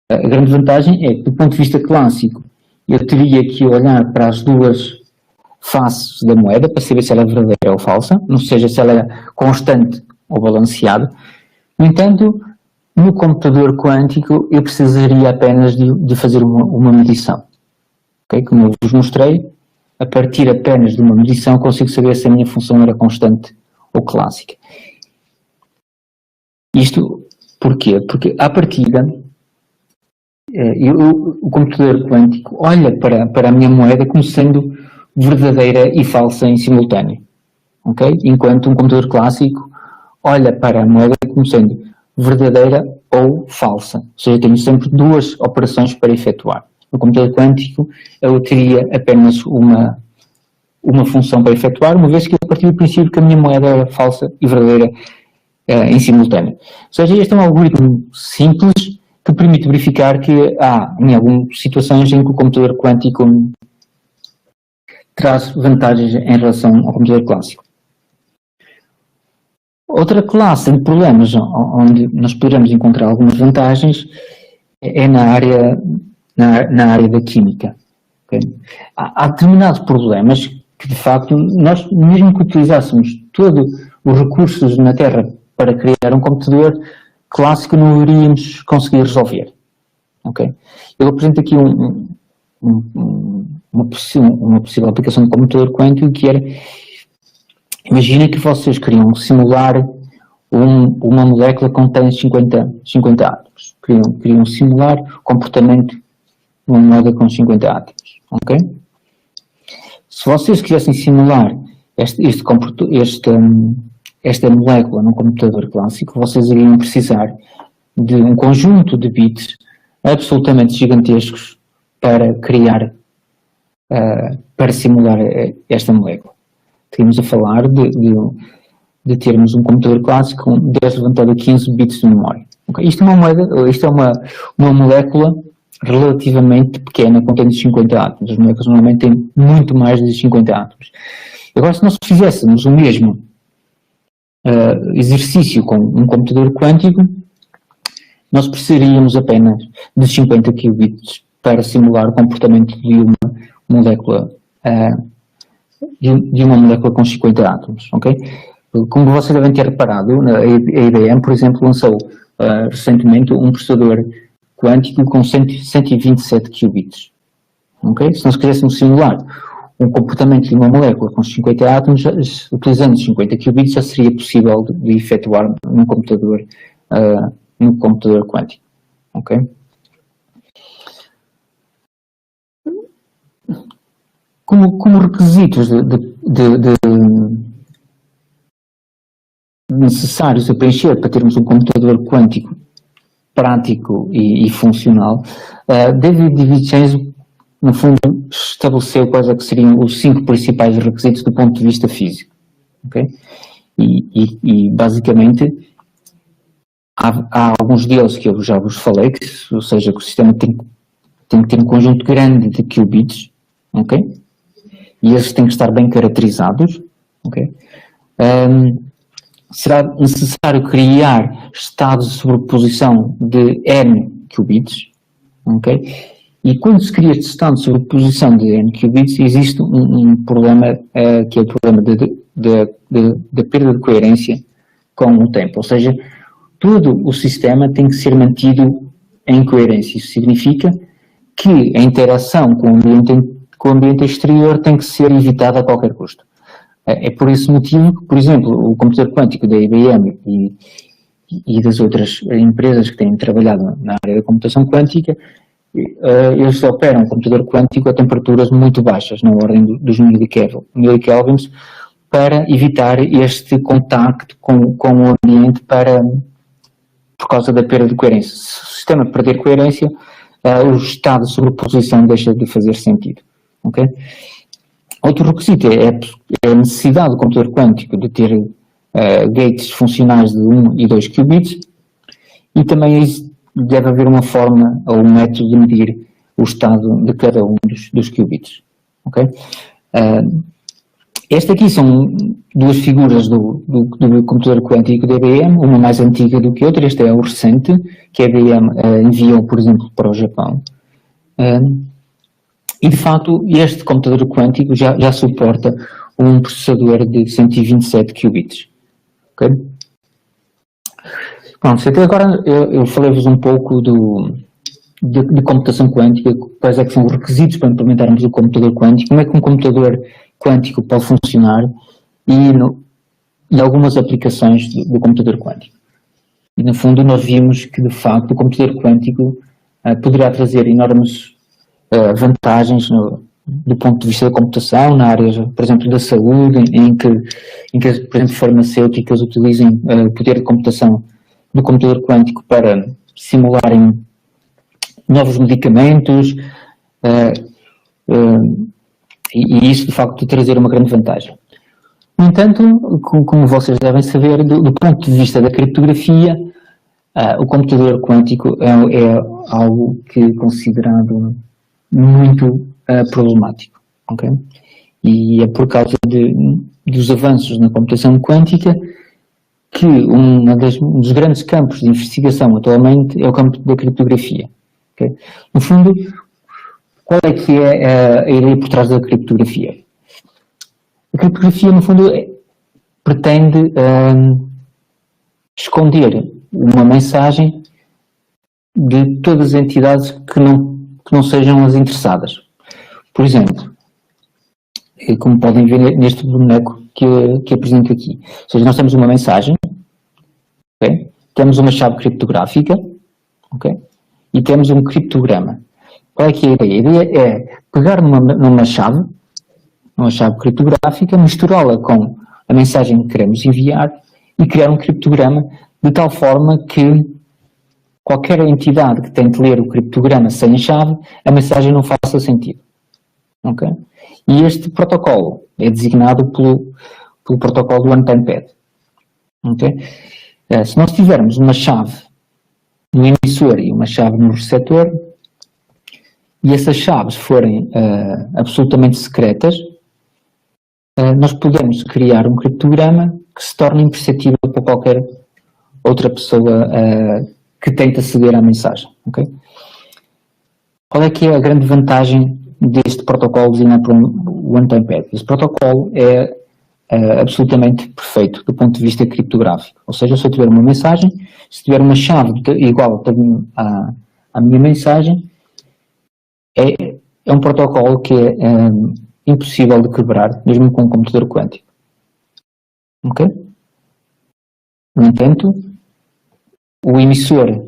A grande vantagem é que, do ponto de vista clássico, eu teria que olhar para as duas faces da moeda para saber se ela é verdadeira ou falsa, não seja se ela é constante ou balanceada. No entanto, no computador quântico, eu precisaria apenas de fazer uma medição. Okay? Como eu vos mostrei, a partir apenas de uma medição, consigo saber se a minha função era constante ou clássica. Isto porquê? Porque, à partida, o computador quântico olha para a minha moeda como sendo verdadeira e falsa em simultâneo. Okay? Enquanto um computador clássico olha para a moeda como sendo verdadeira ou falsa. Ou seja, tenho sempre duas operações para efetuar. No computador quântico, eu teria apenas uma função para efetuar, uma vez que eu parti do princípio que a minha moeda era falsa e verdadeira em simultâneo. Ou seja, este é um algoritmo simples que permite verificar que há, em algumas situações, em que o computador quântico traz vantagens em relação ao computador clássico. Outra classe de problemas onde nós poderemos encontrar algumas vantagens é na área da química. Okay? Há determinados problemas que, de facto, nós, mesmo que utilizássemos todos os recursos na Terra para criar um computador clássico, não iríamos conseguir resolver. Okay? Eu apresento aqui uma possível aplicação de computador quântico que era, imagina que vocês queriam simular uma molécula que contém 50 átomos. Queriam simular o comportamento de uma molécula com 50 átomos. Okay? Se vocês quisessem simular esta molécula num computador clássico, vocês iriam precisar de um conjunto de bits absolutamente gigantescos para para simular esta molécula. Teríamos a falar de termos um computador clássico com 10 elevado a 15 bits de memória. Okay? Isto é uma molécula relativamente pequena, contém 50 átomos. As moléculas normalmente têm muito mais de 50 átomos. Agora, se nós fizéssemos o mesmo exercício com um computador quântico, nós precisaríamos apenas de 50 qubits para simular o comportamento de uma molécula com 50 átomos, ok? Como vocês devem ter reparado, a IBM, por exemplo, lançou recentemente um processador quântico com 127 qubits. Okay? Se nós quiséssemos simular um comportamento de uma molécula com 50 átomos, utilizando 50 qubits, já seria possível de efetuar num computador quântico. Okay? Como requisitos necessários a preencher para termos um computador quântico prático e funcional, David DiVincenzo, no fundo, estabeleceu quais é que seriam os 5 principais requisitos do ponto de vista físico. Okay? E basicamente, há alguns deles que eu já vos falei, ou seja, que o sistema tem que ter um conjunto grande de qubits, okay? E esses têm que estar bem caracterizados. Okay? Será necessário criar estados de sobreposição de n qubits. Okay? E quando se cria este estado de sobreposição de n qubits, existe um problema que é o problema da perda de coerência com o tempo. Ou seja, todo o sistema tem que ser mantido em coerência. Isso significa que a interação com o ambiente exterior tem que ser evitada a qualquer custo. É por esse motivo que, por exemplo, o computador quântico da IBM e das outras empresas que têm trabalhado na área da computação quântica, eles operam o computador quântico a temperaturas muito baixas, na ordem dos milikelvins, para evitar este contacto com o ambiente por causa da perda de coerência. Se o sistema perder coerência, o estado de sobreposição deixa de fazer sentido. Okay? Outro requisito é a necessidade do computador quântico de ter gates funcionais de 1 e 2 qubits, e também deve haver uma forma ou um método de medir o estado de cada um dos qubits. Okay? Estas aqui são duas figuras do computador quântico da IBM, uma mais antiga do que outra. Este é o recente, que a IBM enviou, por exemplo, para o Japão. E, de facto, este computador quântico já suporta um processador de 127 qubits. Okay? Pronto, até agora eu falei-vos um pouco de computação quântica, quais é que são os requisitos para implementarmos o computador quântico, como é que um computador quântico pode funcionar e algumas aplicações do computador quântico. E, no fundo, nós vimos que, de facto, o computador quântico poderá trazer enormes vantagens do ponto de vista da computação, na área, por exemplo, da saúde, em que por exemplo, farmacêuticas utilizem o poder de computação do computador quântico para simularem novos medicamentos, e isso, de facto, trazer uma grande vantagem. No entanto, como vocês devem saber, do ponto de vista da criptografia, o computador quântico é algo que é considerado muito problemático. Okay? E é por causa dos avanços na computação quântica que um dos grandes campos de investigação atualmente é o campo da criptografia. Okay? No fundo, qual é que é a ideia por trás da criptografia? A criptografia, no fundo, pretende esconder uma mensagem de todas as entidades que não sejam as interessadas. Por exemplo, como podem ver neste boneco que apresento aqui. Ou seja, nós temos uma mensagem, okay? Temos uma chave criptográfica, okay? E temos um criptograma. Qual é que é a ideia? A ideia é pegar numa chave criptográfica, misturá-la com a mensagem que queremos enviar e criar um criptograma de tal forma que qualquer entidade que tente ler o criptograma sem a chave, a mensagem não faça sentido. Okay? E este protocolo é designado pelo protocolo do one-time pad. Okay? Se nós tivermos uma chave no emissor e uma chave no receptor, e essas chaves forem absolutamente secretas, nós podemos criar um criptograma que se torne imperceptível para qualquer outra pessoa que tente aceder à mensagem. Okay? Qual é que é a grande vantagem deste protocolo designado por um one-time pad? Este protocolo é absolutamente perfeito do ponto de vista criptográfico. Ou seja, se eu tiver uma mensagem, se tiver uma chave igual à minha mensagem, é um protocolo que é impossível de quebrar, mesmo com um computador quântico. Ok? No entanto, o emissor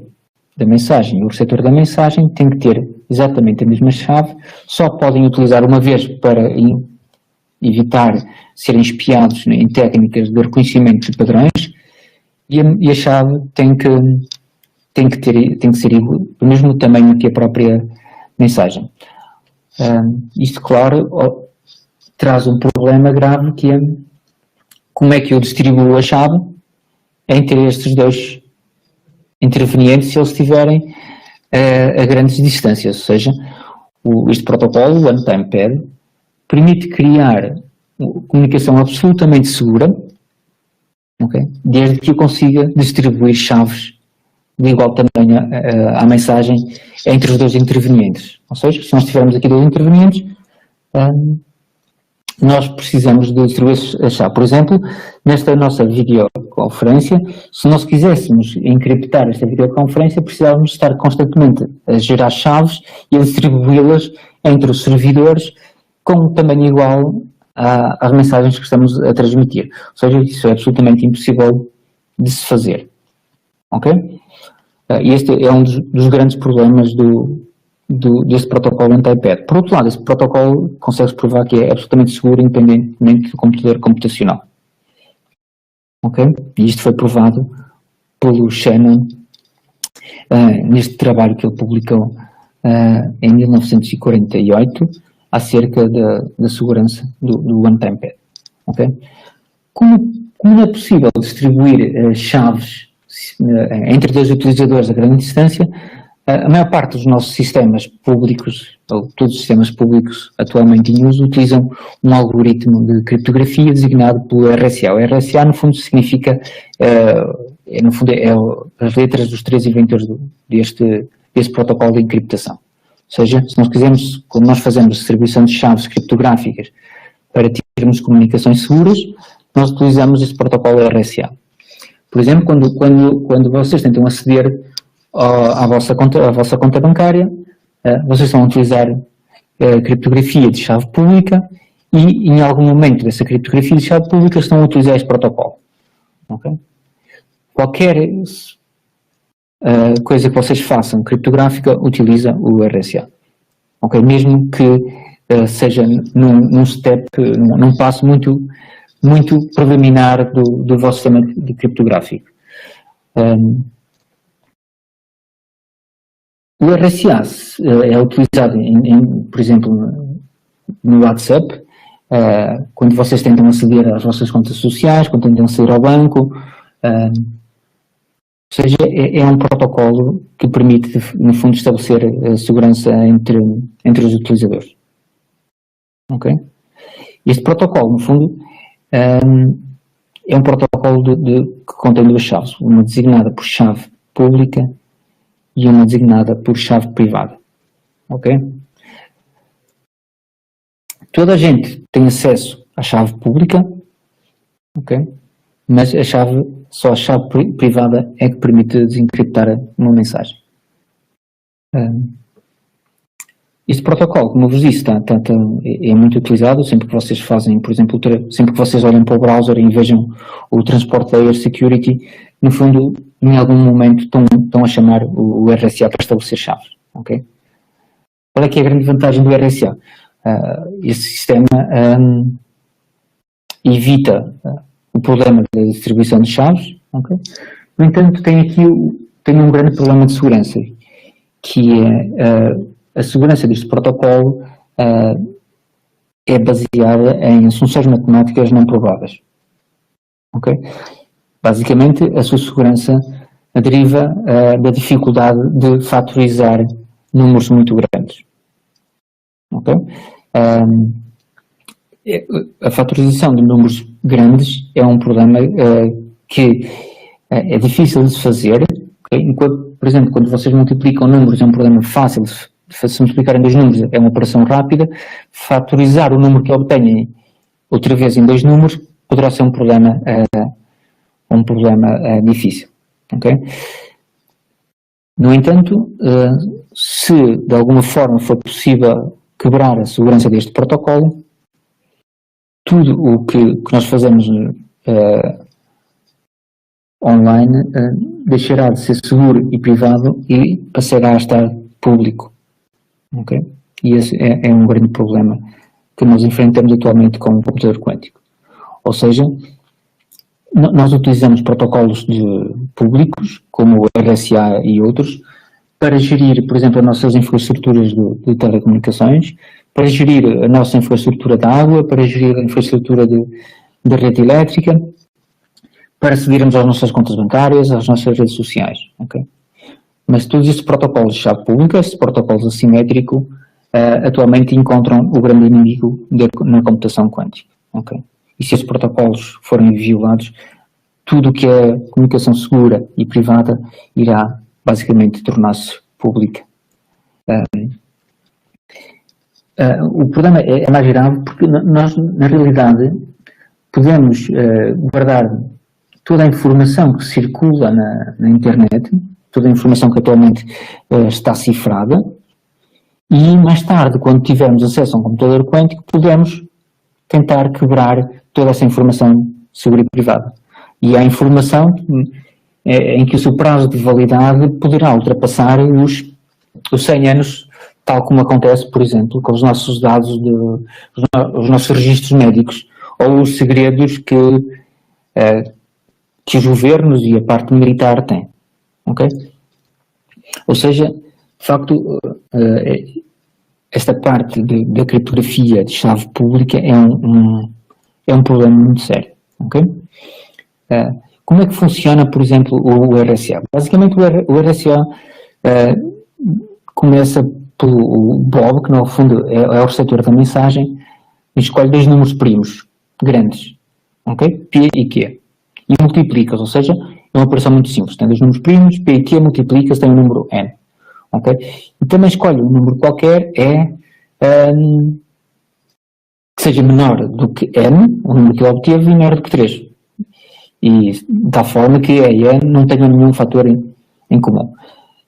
da mensagem e o receptor da mensagem têm que ter exatamente a mesma chave, só podem utilizar uma vez para evitar serem espiados em técnicas de reconhecimento de padrões, e a chave tem que ser do mesmo tamanho que a própria mensagem. Isto, claro, traz um problema grave, que é como é que eu distribuo a chave entre estes dois intervenientes se eles estiverem a grandes distâncias. Ou seja, este protocolo, o One-Time Pad, permite criar comunicação absolutamente segura, okay, desde que eu consiga distribuir chaves de igual tamanho à mensagem entre os dois intervenientes. Ou seja, se nós tivermos aqui dois intervenientes, nós precisamos de distribuir a chave. Por exemplo, nesta nossa videoconferência, se nós quiséssemos encriptar esta videoconferência, precisávamos estar constantemente a gerar chaves e a distribuí-las entre os servidores com um tamanho igual às mensagens que estamos a transmitir. Ou seja, isso é absolutamente impossível de se fazer. Ok? E este é um dos grandes problemas deste protocolo One-Time-Pad. Por outro lado, este protocolo consegue-se provar que é absolutamente seguro, independentemente do computador computacional. Ok? E isto foi provado pelo Shannon neste trabalho que ele publicou em 1948 acerca da segurança do One-Time-Pad. Ok? Como não é possível distribuir chaves entre dois utilizadores a grande distância, a maior parte dos nossos sistemas públicos, ou todos os sistemas públicos atualmente em uso, utilizam um algoritmo de criptografia designado pelo RSA. O RSA, no fundo, significa, as letras dos três inventores deste protocolo de encriptação. Ou seja, se nós quisermos, como nós fazemos distribuição de chaves criptográficas para termos comunicações seguras, nós utilizamos este protocolo RSA. Por exemplo, quando vocês tentam aceder à vossa conta bancária, vocês estão a utilizar criptografia de chave pública e em algum momento dessa criptografia de chave pública estão a utilizar este protocolo. Okay? Qualquer coisa que vocês façam criptográfica utiliza o RSA. Okay? Mesmo que seja num passo muito preliminar do vosso sistema de criptográfico. O RSA é utilizado, por exemplo, no WhatsApp, quando vocês tentam aceder às vossas contas sociais, quando tentam aceder ao banco. Ou seja, é um protocolo que permite, no fundo, estabelecer a segurança entre os utilizadores. Ok? Este protocolo, no fundo, é um protocolo que contém duas chaves, uma designada por chave pública e uma designada por chave privada. Ok? Toda a gente tem acesso à chave pública, ok? Mas só a chave privada é que permite desencriptar uma mensagem. Este protocolo, como eu vos disse, é muito utilizado sempre que vocês fazem, por exemplo, sempre que vocês olham para o browser e vejam o Transport Layer Security, no fundo, em algum momento estão a chamar o RSA para estabelecer chaves. Okay? Qual é que é a grande vantagem do RSA? Este sistema evita o problema da distribuição de chaves. Okay? No entanto, tem um grande problema de segurança, que é a segurança deste protocolo é baseada em assunções matemáticas não provadas. Okay? Basicamente, a sua segurança deriva da dificuldade de fatorizar números muito grandes. Okay? A fatorização de números grandes é um problema que é difícil de se fazer. Okay? Enquanto, por exemplo, quando vocês multiplicam números é um problema fácil de se multiplicarem dois números, é uma operação rápida. Fatorizar o número que obtenham outra vez em dois números poderá ser um problema difícil. Okay? No entanto, se de alguma forma for possível quebrar a segurança deste protocolo, tudo o que nós fazemos online deixará de ser seguro e privado e passará a estar público. Okay? E esse é um grande problema que nós enfrentamos atualmente com o computador quântico. Ou seja, nós utilizamos protocolos públicos, como o RSA e outros, para gerir, por exemplo, as nossas infraestruturas de telecomunicações, para gerir a nossa infraestrutura de água, para gerir a infraestrutura de rede elétrica, para acedermos às nossas contas bancárias, às nossas redes sociais. Okay? Mas todos estes protocolos de chave pública, estes protocolos assimétricos, atualmente encontram o grande inimigo na computação quântica. Okay? E se estes protocolos forem violados, tudo o que é comunicação segura e privada irá basicamente tornar-se pública. O problema é mais grave porque nós, na realidade, podemos guardar toda a informação que circula na internet, toda a informação que atualmente está cifrada, e mais tarde, quando tivermos acesso a um computador quântico, podemos tentar quebrar toda essa informação segura e privada. E há informação em que o seu prazo de validade poderá ultrapassar os 100 anos, tal como acontece, por exemplo, com os nossos dados, os nossos registros médicos, ou os segredos que os governos e a parte militar têm. Okay? Ou seja, de facto, esta parte da criptografia de chave pública é um problema muito sério. Okay? Como é que funciona, por exemplo, o RSA? Basicamente, o RSA começa pelo Bob, que no fundo é o receptor da mensagem, e escolhe dois números primos, grandes, okay? P e Q, e multiplica-os, ou seja, é uma operação muito simples. Tem dois números primos, P e Q, multiplica-se, tem um número N. Okay? E também escolhe um número qualquer, que seja menor do que N, o número que ele obteve, e menor do que 3. E de tal forma que E e N não tenham nenhum fator em comum.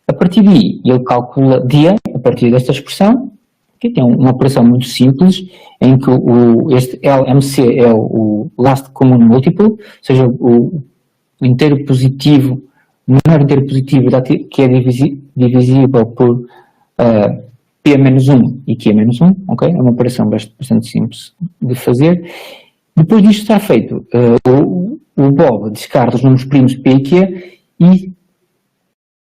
A partir daí, ele calcula D a partir desta expressão, que tem uma operação muito simples, em que este LMC é o Last Common Multiple, ou seja, o inteiro positivo, o menor inteiro positivo que é divisível por P-1 e Q-1, ok? É uma operação bastante simples de fazer. Depois disto está feito, o Bob descarta os números primos P e Q e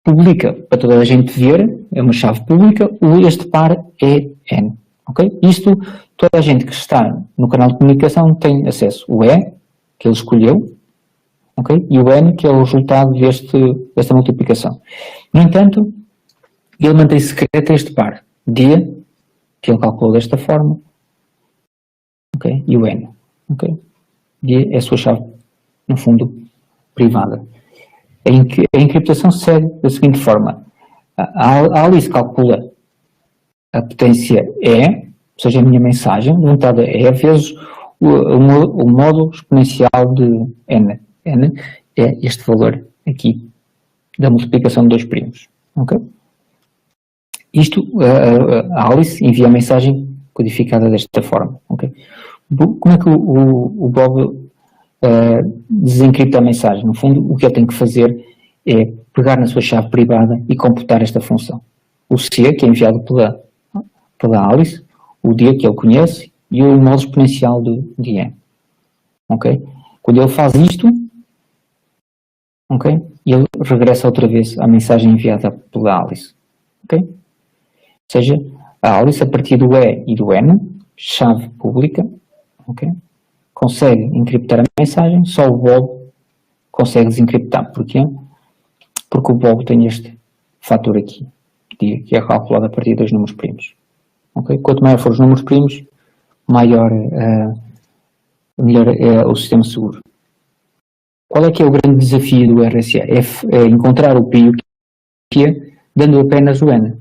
publica para toda a gente ver, é uma chave pública, este par é N. Okay? Isto, toda a gente que está no canal de comunicação tem acesso. O E, que ele escolheu, okay? E o N, que é o resultado desta multiplicação. No entanto, ele mantém secreto este par. D, que ele calculou desta forma, okay? E o N. Okay? D é a sua chave, no fundo, privada. A encriptação segue da seguinte forma. A Alice calcula a potência E, ou seja, a minha mensagem, montada E vezes o módulo exponencial de N. N é este valor aqui, da multiplicação de dois primos. Okay? Isto, a Alice envia a mensagem codificada desta forma. Okay? Como é que o Bob desencripta a mensagem? No fundo, o que ele tem que fazer é pegar na sua chave privada e computar esta função. O C, que é enviado pela Alice, o D, que ele conhece, e o módulo exponencial de N. Okay? Quando ele faz isto, okay, ele regressa outra vez à mensagem enviada pela Alice. Okay? Ou seja, a Alice, a partir do E e do N, chave pública, okay, consegue encriptar a mensagem, só o Bob consegue desencriptar. Porquê? Porque o Bob tem este fator aqui, que é calculado a partir dos números primos. Okay? Quanto maior for os números primos, melhor é o sistema seguro. Qual é que é o grande desafio do RSA? É encontrar o P e o Q dando apenas o N.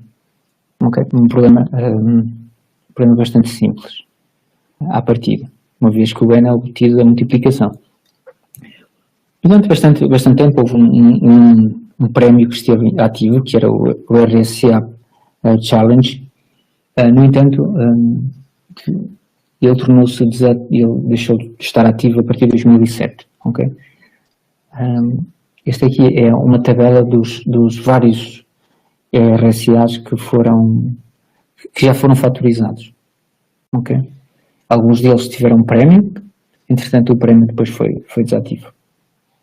Okay? Um problema bastante simples à partida. uma vez que o n é obtido da multiplicação. Durante bastante tempo houve um prémio que esteve ativo, que era o RSA Challenge. No entanto, ele deixou de estar ativo a partir de 2007. Okay? Este aqui é uma tabela dos vários RSAs que já foram fatorizados. Okay? Alguns deles tiveram prémio, entretanto o prémio depois foi desativo.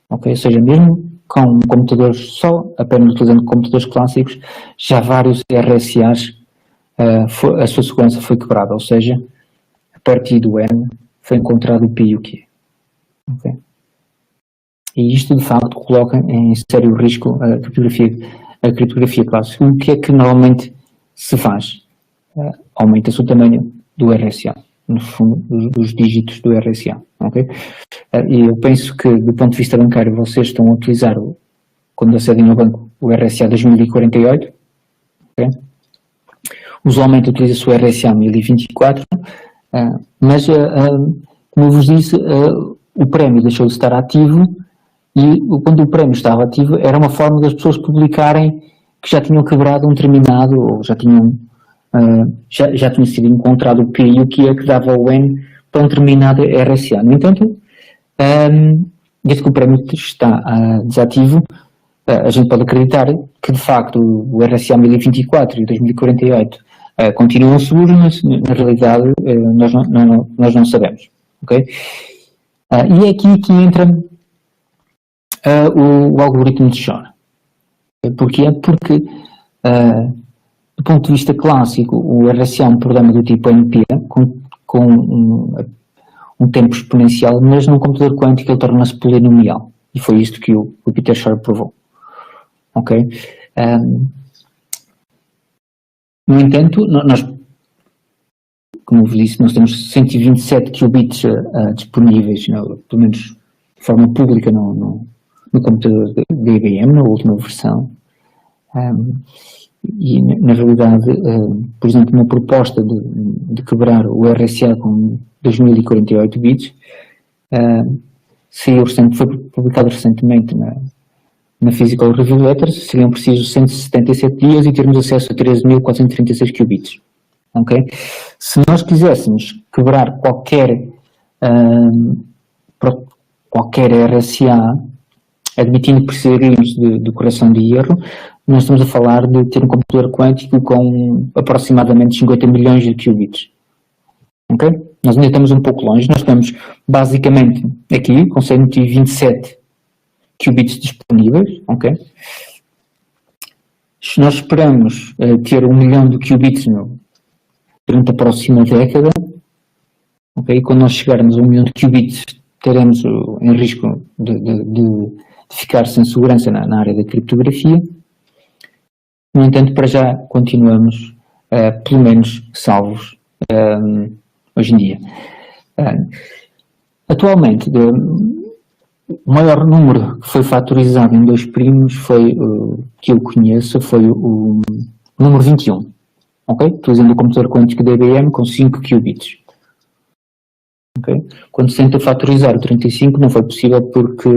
Okay? Ou seja, mesmo com computadores apenas utilizando computadores clássicos, já vários RSAs, a sua segurança foi quebrada, ou seja, a partir do N foi encontrado o P e o Q. Okay? E isto, de facto, coloca em sério risco a criptografia clássica. O que é que normalmente se faz? Aumenta-se o tamanho do RSA, no fundo, dos dígitos do RSA. Okay? E eu penso que, do ponto de vista bancário, vocês estão a utilizar, quando acedem ao banco, o RSA 2048. Okay? Usualmente utiliza-se o RSA 1024, mas, como eu vos disse, o prémio deixou de estar ativo. E quando o prémio estava ativo, era uma forma das pessoas publicarem que já tinham quebrado um determinado, ou já tinha sido encontrado o P e o Q que dava o N para um determinado RSA. No entanto, desde que o prémio está desativo, a gente pode acreditar que, de facto, o RSA 1024 e o 2048 continuam seguros, mas, na realidade, nós não sabemos. Okay? E é aqui que entra o algoritmo de Shor. Porquê? Porque, do ponto de vista clássico, o RSA é um programa do tipo NP, com um tempo exponencial, mas num computador quântico ele torna-se polinomial. E foi isto que o Peter Shor provou. Ok? No entanto, nós, como eu vos disse, nós temos 127 qubits disponíveis, pelo menos de forma pública, no computador da IBM, na última versão. E, na realidade, por exemplo, uma proposta de quebrar o RSA com 2048 bits foi publicado recentemente na Physical Review Letters. Seriam precisos 177 dias e termos acesso a 13.436 qubits. Okay? Se nós quiséssemos quebrar qualquer RSA, admitindo procedimentos de correção de erro, nós estamos a falar de ter um computador quântico com aproximadamente 50 milhões de qubits. Ok? Nós ainda estamos um pouco longe, nós estamos basicamente aqui com 127 qubits disponíveis. Ok? Se nós esperamos ter 1 milhão de qubits durante a próxima década, ok? Quando nós chegarmos a 1 milhão de qubits, teremos em risco de ficar sem segurança na área da criptografia. No entanto, para já continuamos, pelo menos, salvos hoje em dia. Atualmente, o maior número que foi fatorizado em 2 primos que eu conheço, foi o número 21. Ok? Utilizando o computador quântico da IBM com 5 qubits. Okay? Quando se tenta fatorizar o 35 não foi possível porque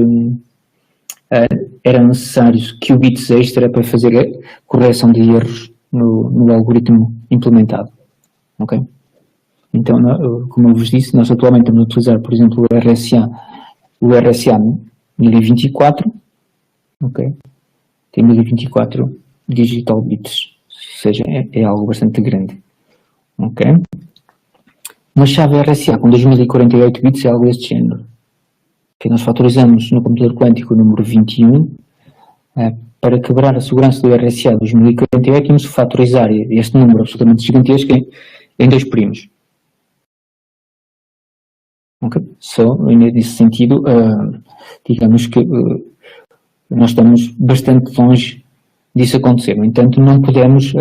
eram necessários qubits extra para fazer a correção de erros no algoritmo implementado. Okay? Então, como eu vos disse, nós atualmente estamos a utilizar, por exemplo, o RSA 1024, okay? Tem 1024 digital bits, ou seja, é algo bastante grande. Okay? Uma chave RSA com 2048 bits é algo deste género. Que nós fatorizamos no computador quântico o número 21, para quebrar a segurança do RSA 2048, temos que fatorizar este número absolutamente gigantesco em 2 primos. Okay? Nesse sentido, digamos que nós estamos bastante longe disso acontecer. No entanto, não podemos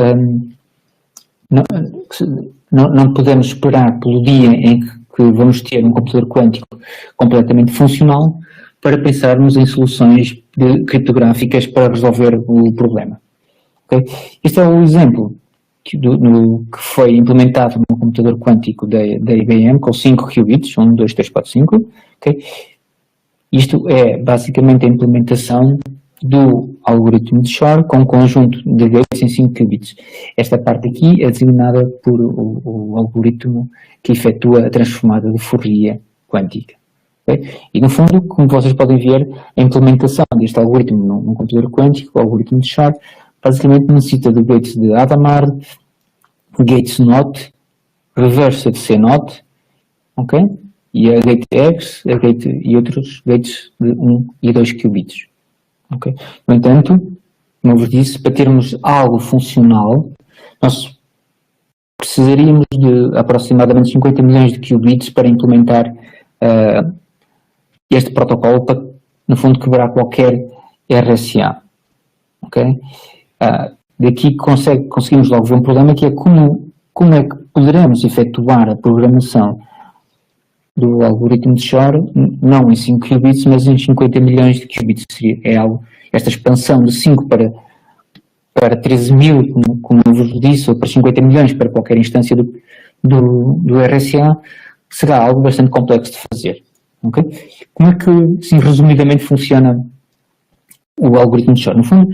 esperar pelo dia em que vamos ter um computador quântico completamente funcional para pensarmos em soluções criptográficas para resolver o problema. Okay? Este é o exemplo que foi implementado no computador quântico da IBM, com 5 qubits, 1, 2, 3, 4, 5, ok? Isto é basicamente a implementação do algoritmo de Shor com um conjunto de gates em 5 qubits. Esta parte aqui é designada por o algoritmo que efetua a transformada de Fourier quântica. Okay? E no fundo, como vocês podem ver, a implementação deste algoritmo num computador quântico, o algoritmo de Shor, basicamente necessita de gates de Hadamard, gates NOT, reversa de C-NOT, ok? E a gate X, a gate, e outros gates de 1 e 2 qubits. Okay? No entanto, como eu vos disse, para termos algo funcional, nós precisaríamos de aproximadamente 50 milhões de qubits para implementar este protocolo para, no fundo, quebrar qualquer RSA. Okay? Daqui conseguimos logo ver um problema que é como é que poderemos efetuar a programação do algoritmo de Shor, não em 5 qubits, mas em 50 milhões de qubits. Esta expansão de 5 para 13 mil, como eu vos disse, ou para 50 milhões para qualquer instância do RSA, será algo bastante complexo de fazer. Okay? Como é que, assim, resumidamente, funciona o algoritmo de Shor? No fundo,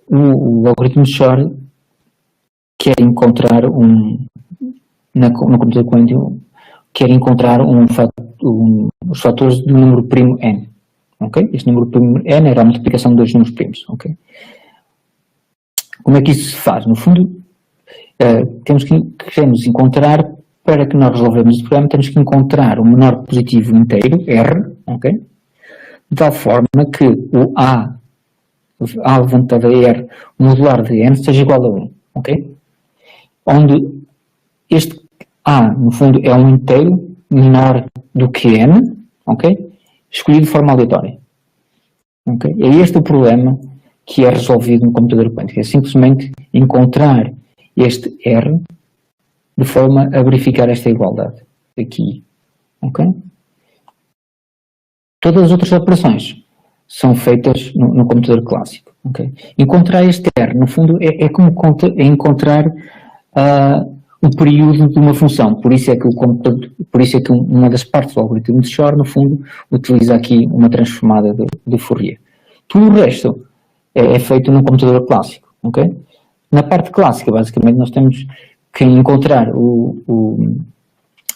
o algoritmo de Shor quer encontrar no computador quântico, quer encontrar os fatores do número primo n. Okay? Este número primo n era a multiplicação de dois números primos. Okay? Como é que isso se faz? No fundo, queremos encontrar, para que nós resolvemos este problema, temos que encontrar o menor positivo inteiro, R, okay? De tal forma que o A levantado a R modular de n seja igual a 1. Okay? Onde este A, no fundo, é um inteiro menor do que n, okay? Escolhido de forma aleatória. Okay? É este o problema que é resolvido no computador quântico. É simplesmente encontrar este R de forma a verificar esta igualdade aqui. Okay? Todas as outras operações são feitas no computador clássico. Okay? Encontrar este R, no fundo, é como encontrar o período de uma função. Por isso é que uma das partes do algoritmo de Shor, no fundo, utiliza aqui uma transformada de Fourier. Tudo o resto é feito no computador clássico. Okay? Na parte clássica, basicamente, nós temos que encontrar o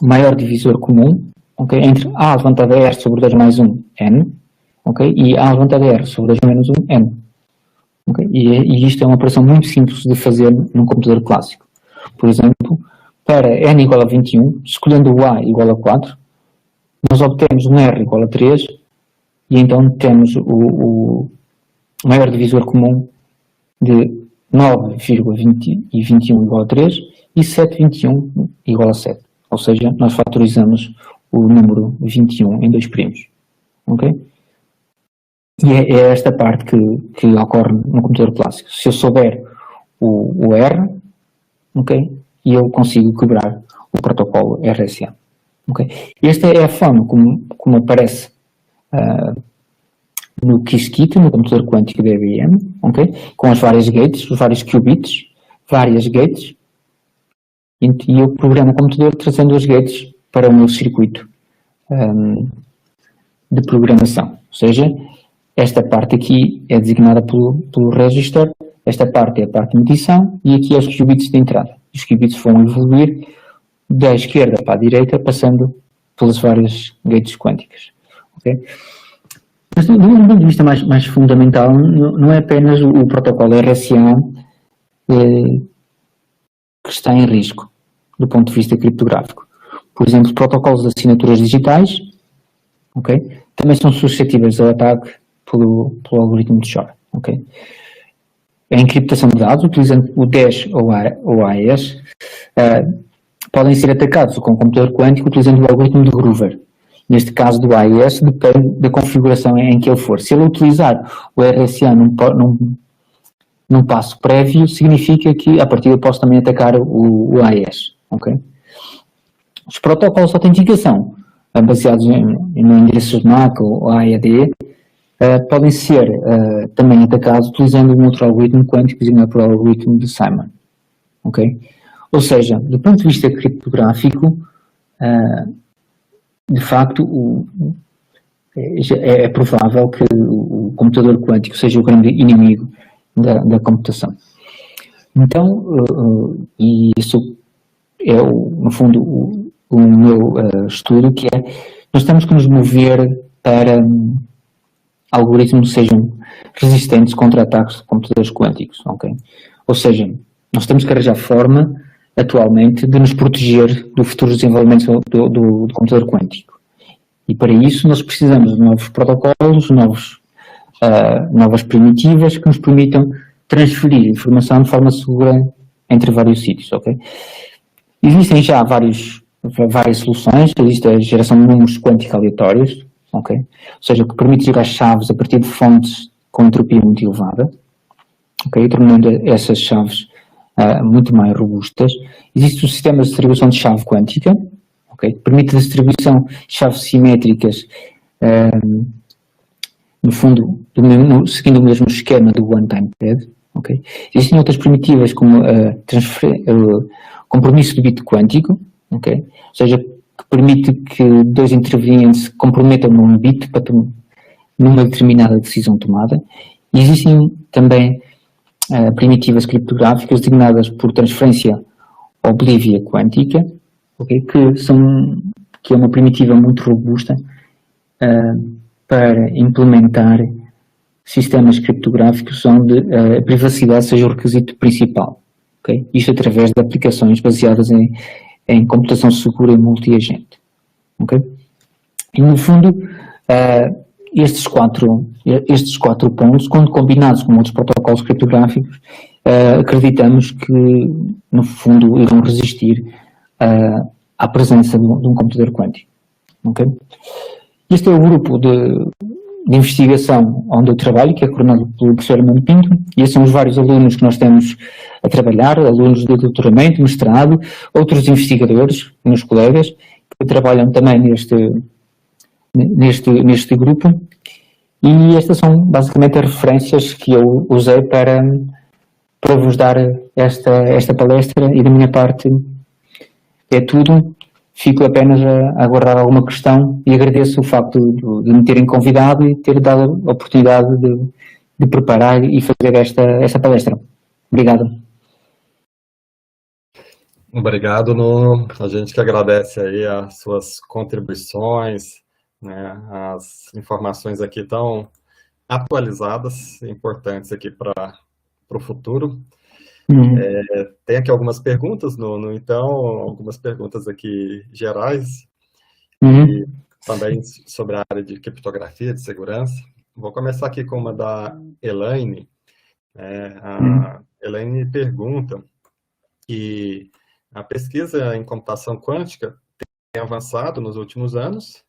maior divisor comum, okay, entre A levantado a R sobre 2 mais 1, n, okay, e A levantado a R sobre 2 menos 1, n. Okay? E isto é uma operação muito simples de fazer num computador clássico. Por exemplo, para n igual a 21, escolhendo o A igual a 4, nós obtemos um R igual a 3, e então temos o maior divisor comum de 9,21 igual a 3 e 7,21 igual a 7. Ou seja, nós fatorizamos o número 21 em 2 primos. Okay? E é esta parte que ocorre no computador clássico. Se eu souber o R, okay, e eu consigo quebrar o protocolo RSA. Okay? Esta é a forma como aparece no Qiskit, no computador quântico da IBM, okay? Com as várias gates, os vários qubits, várias gates, e eu programo o computador trazendo as gates para o meu circuito de programação. Ou seja, esta parte aqui é designada pelo register, esta parte é a parte de medição, e aqui é os qubits de entrada. Os qubits vão evoluir da esquerda para a direita, passando pelas várias gates quânticas. Okay? Mas, do ponto de vista mais fundamental, não é apenas o protocolo RSA que está em risco, do ponto de vista criptográfico. Por exemplo, protocolos de assinaturas digitais, okay, também são suscetíveis ao ataque pelo algoritmo de Shor. Okay? A encriptação de dados, utilizando o DASH ou AES, podem ser atacados com o computador quântico utilizando o algoritmo de Groover. Neste caso do AES, depende da configuração em que ele for. Se ele utilizar o RSA num passo prévio, significa que, a partir eu posso também atacar o AES. Okay? Os protocolos de autenticação, baseados no endereço MAC ou AED, podem ser também atacados utilizando um outro algoritmo quântico designado por algoritmo de Simon. ok? Ou seja, do ponto de vista criptográfico, de facto, é provável que o computador quântico seja o grande inimigo da computação. Então, e isso é, no fundo, o meu estudo, que é, nós temos que nos mover para algoritmos que sejam resistentes contra ataques de computadores quânticos, ok? Ou seja, nós temos que arranjar forma, atualmente, de nos proteger do futuro desenvolvimento do computador quântico. E para isso nós precisamos de novos protocolos, novas primitivas que nos permitam transferir informação de forma segura entre vários sítios, ok? Existem já várias soluções, existe a geração de números quânticos aleatórios, ok? Ou seja, que permite gerar chaves a partir de fontes com entropia muito elevada, ok? Tornando essas chaves muito mais robustas. Existe o sistema de distribuição de chave quântica, ok? Permite a distribuição de chaves simétricas, no fundo, seguindo o mesmo esquema do one-time pad, ok? Existem outras primitivas como compromisso de bit quântico, ok? Ou seja, que permite que dois intervenientes se comprometam num bit numa determinada decisão tomada. E existem também primitivas criptográficas designadas por transferência oblívia quântica, okay? Que é uma primitiva muito robusta para implementar sistemas criptográficos onde a privacidade seja o requisito principal. Okay? Isto através de aplicações baseadas em computação segura e multi-agente. Okay? E, no fundo, estes quatro pontos, quando combinados com outros protocolos criptográficos, acreditamos que, no fundo, irão resistir à presença de um computador quântico. Okay? Este é o grupo de investigação onde eu trabalho, que é coordenado pelo professor Armando Pinto, e esses são os vários alunos que nós temos a trabalhar, alunos de doutoramento, mestrado, outros investigadores, meus colegas, que trabalham também neste grupo, e estas são basicamente as referências que eu usei para vos dar esta palestra, e da minha parte é tudo. Fico apenas a aguardar alguma questão e agradeço o facto de me terem convidado e ter dado a oportunidade de preparar e fazer esta palestra. Obrigado.
Obrigado, Nuno. A gente que agradece aí as suas contribuições, né, as informações aqui tão atualizadas e importantes aqui para o futuro. Tem aqui algumas perguntas, Nuno, então, algumas perguntas aqui gerais, e também sobre a área de criptografia, de segurança. Vou começar aqui com uma da Elaine. A Elaine pergunta que a pesquisa em computação quântica tem avançado nos últimos anos,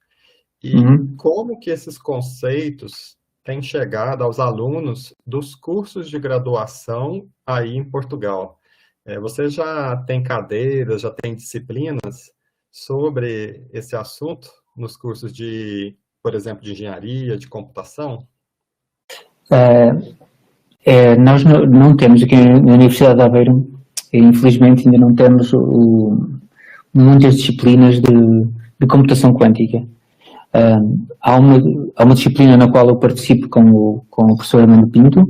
e como que esses conceitos têm chegado aos alunos dos cursos de graduação aí em Portugal. Você já tem cadeiras, já tem disciplinas sobre esse assunto nos cursos de, por exemplo, de engenharia, de computação?
Nós não temos aqui na Universidade de Aveiro, infelizmente ainda não temos muitas disciplinas de computação quântica. Há uma disciplina na qual eu participo com o professor Armando Pinto,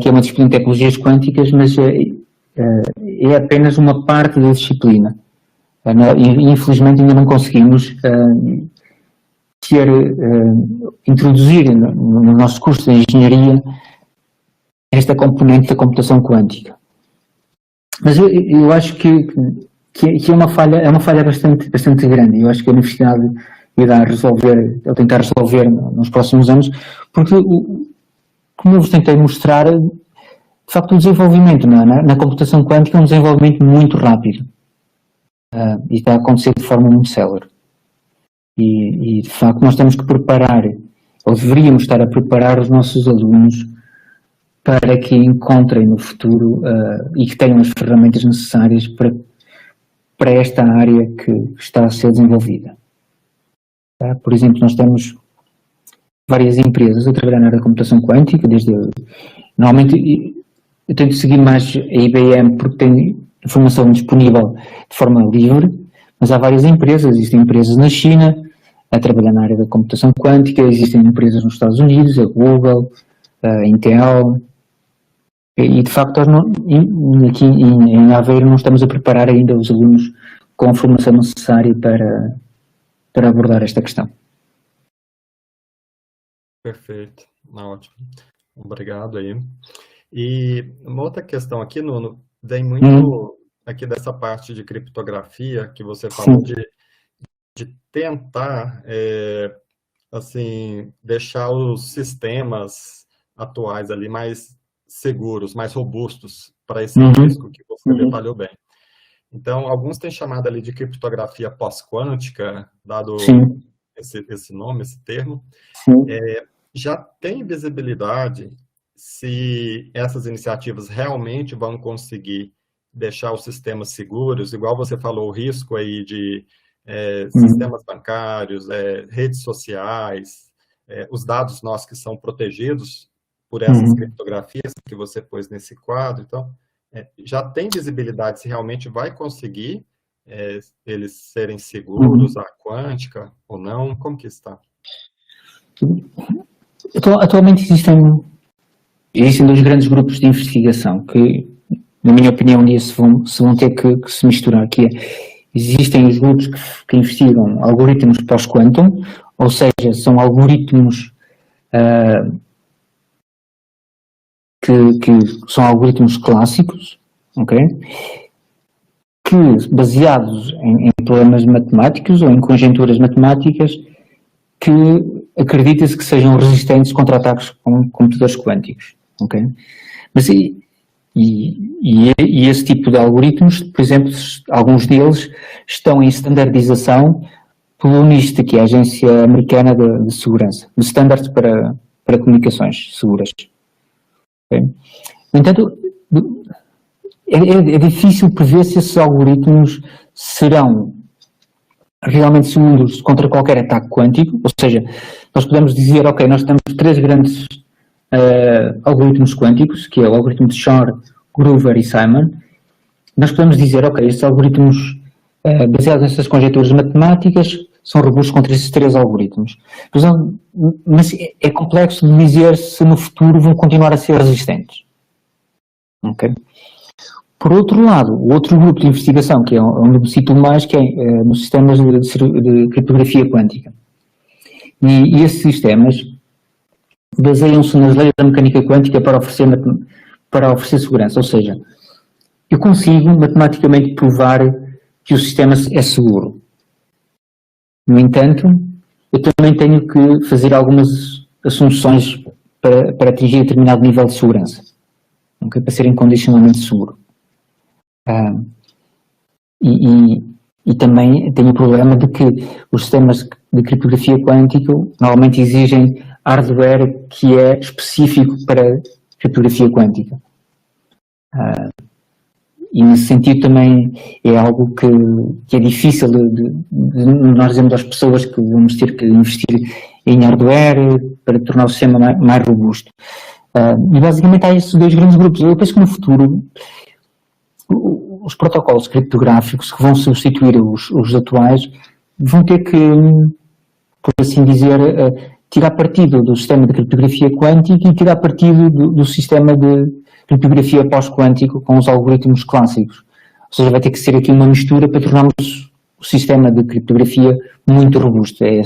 que é uma disciplina de tecnologias quânticas, mas é apenas uma parte da disciplina. Infelizmente ainda não conseguimos introduzir no nosso curso de engenharia esta componente da computação quântica. Mas eu acho que é uma falha bastante grande. Eu acho que a Universidade irá tentar resolver nos próximos anos, porque, como eu vos tentei mostrar, de facto o desenvolvimento na computação quântica é um desenvolvimento muito rápido, e está a acontecer de forma muito célere. E de facto nós temos que preparar, ou deveríamos estar a preparar os nossos alunos para que encontrem no futuro e que tenham as ferramentas necessárias para esta área que está a ser desenvolvida. Por exemplo, nós temos várias empresas a trabalhar na área da computação quântica, normalmente eu tento seguir mais a IBM porque tem informação disponível de forma livre, mas há várias empresas, existem empresas na China a trabalhar na área da computação quântica, existem empresas nos Estados Unidos, a Google, a Intel, e de facto nós aqui em Aveiro não estamos a preparar ainda os alunos com a formação necessária para abordar esta questão.
Perfeito, ótimo. Obrigado aí. E uma outra questão aqui, Nuno, vem muito aqui dessa parte de criptografia que você falou de tentar, assim, deixar os sistemas atuais ali mais seguros, mais robustos para esse risco que você detalhou bem. Então, alguns têm chamado ali de criptografia pós-quântica, dado esse nome, esse termo. Já tem visibilidade se essas iniciativas realmente vão conseguir deixar os sistemas seguros, igual você falou, o risco aí de sistemas bancários, redes sociais, os dados nossos que são protegidos por essas criptografias que você pôs nesse quadro. Então, já tem visibilidade se realmente vai conseguir eles serem seguros, a quântica ou não? Como que está?
Atualmente existem dois grandes grupos de investigação que, na minha opinião, um dia se vão ter que se misturar, que existem os grupos que investigam algoritmos pós-quantum, ou seja, são algoritmos que são algoritmos clássicos, ok? Que, baseados em problemas matemáticos ou em conjecturas matemáticas, que acredita-se que sejam resistentes contra ataques com computadores quânticos, ok? Mas esse tipo de algoritmos, por exemplo, alguns deles estão em standardização pelo NIST, que é a Agência Americana de Segurança, de Standards para Comunicações Seguras. Okay? No entanto, é difícil prever se esses algoritmos serão realmente seguros contra qualquer ataque quântico, ou seja, nós podemos dizer, ok, nós temos três grandes algoritmos quânticos, que é o algoritmo de Shor, Groover e Simon. Nós podemos dizer, ok, estes algoritmos baseados nessas conjecturas matemáticas são robustos contra esses três algoritmos. Mas é complexo de dizer se no futuro vão continuar a ser resistentes. Ok? Por outro lado, o outro grupo de investigação, que é onde me cito mais, que é nos sistemas de criptografia quântica. E esses sistemas baseiam-se nas leis da mecânica quântica para oferecer segurança. Ou seja, eu consigo matematicamente provar que o sistema é seguro. No entanto, eu também tenho que fazer algumas assunções para atingir determinado nível de segurança, okay? Para ser incondicionalmente seguro. E também tenho o problema de que os sistemas de criptografia quântica normalmente exigem hardware que é específico para criptografia quântica. E nesse sentido também é algo que é difícil de nós dizemos às pessoas que vamos ter que investir em hardware para tornar o sistema mais robusto. E basicamente há esses dois grandes grupos. Eu penso que no futuro os protocolos criptográficos que vão substituir os atuais vão ter que, por assim dizer, tirar partido do sistema de criptografia quântica e tirar partido do sistema de criptografia pós-quântico com os algoritmos clássicos. Ou seja, vai ter que ser aqui uma mistura para tornarmos o sistema de criptografia muito robusto. É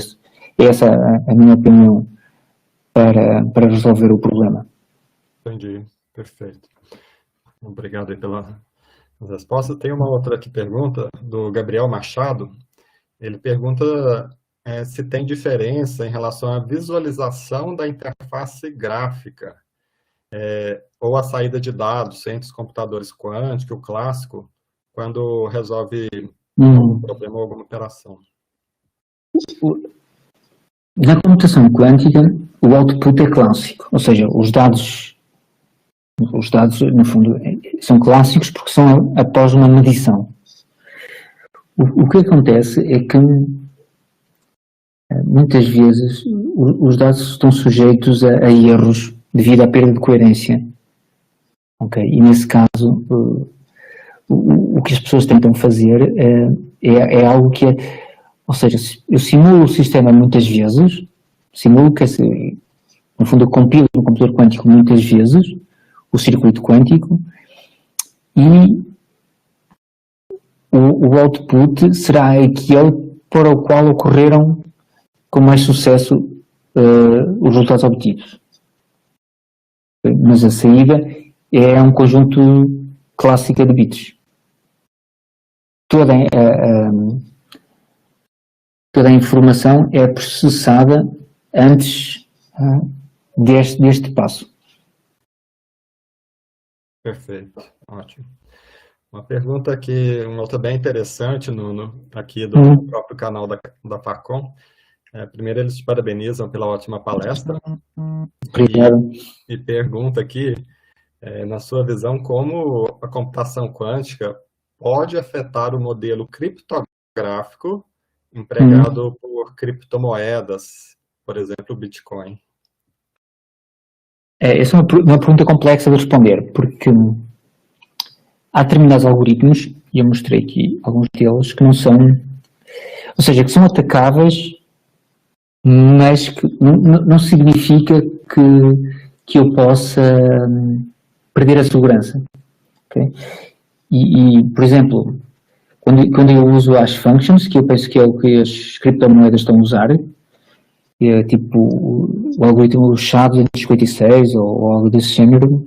essa a minha opinião para resolver o problema.
Entendi, perfeito. Obrigado aí pela resposta. Tem uma outra aqui pergunta do Gabriel Machado. Ele pergunta se tem diferença em relação à visualização da interface gráfica ou a saída de dados entre os computadores quânticos, o clássico, quando resolve algum problema ou alguma operação.
Na computação quântica, o output é clássico, ou seja, os dados, no fundo, são clássicos porque são após uma medição. O que acontece é que, muitas vezes, os dados estão sujeitos a erros devido à perda de coerência ok? E nesse caso, o que as pessoas tentam fazer é algo que é, ou seja, eu simulo o sistema muitas vezes, simulo que, no fundo, eu compilo no computador quântico muitas vezes, o circuito quântico, e o output será aquele para o qual ocorreram com mais sucesso os resultados obtidos. Mas a saída é um conjunto clássico de bits. Toda a informação é processada antes deste passo.
Perfeito, ótimo. Uma pergunta aqui, uma outra bem interessante, Nuno, aqui do próprio canal da Facom. Primeiro, eles te parabenizam pela ótima palestra.
Obrigado.
E pergunta aqui, na sua visão, como a computação quântica pode afetar o modelo criptográfico empregado por criptomoedas, por exemplo, o Bitcoin?
Essa é uma pergunta complexa de responder, porque há determinados algoritmos, e eu mostrei aqui alguns deles, que não são, ou seja, que são atacáveis, mas que não significa que eu possa perder a segurança. Okay? E, por exemplo, quando eu uso as functions, que eu penso que é o que as criptomoedas estão a usar, tipo o algoritmo SHA-256 ou algo desse género,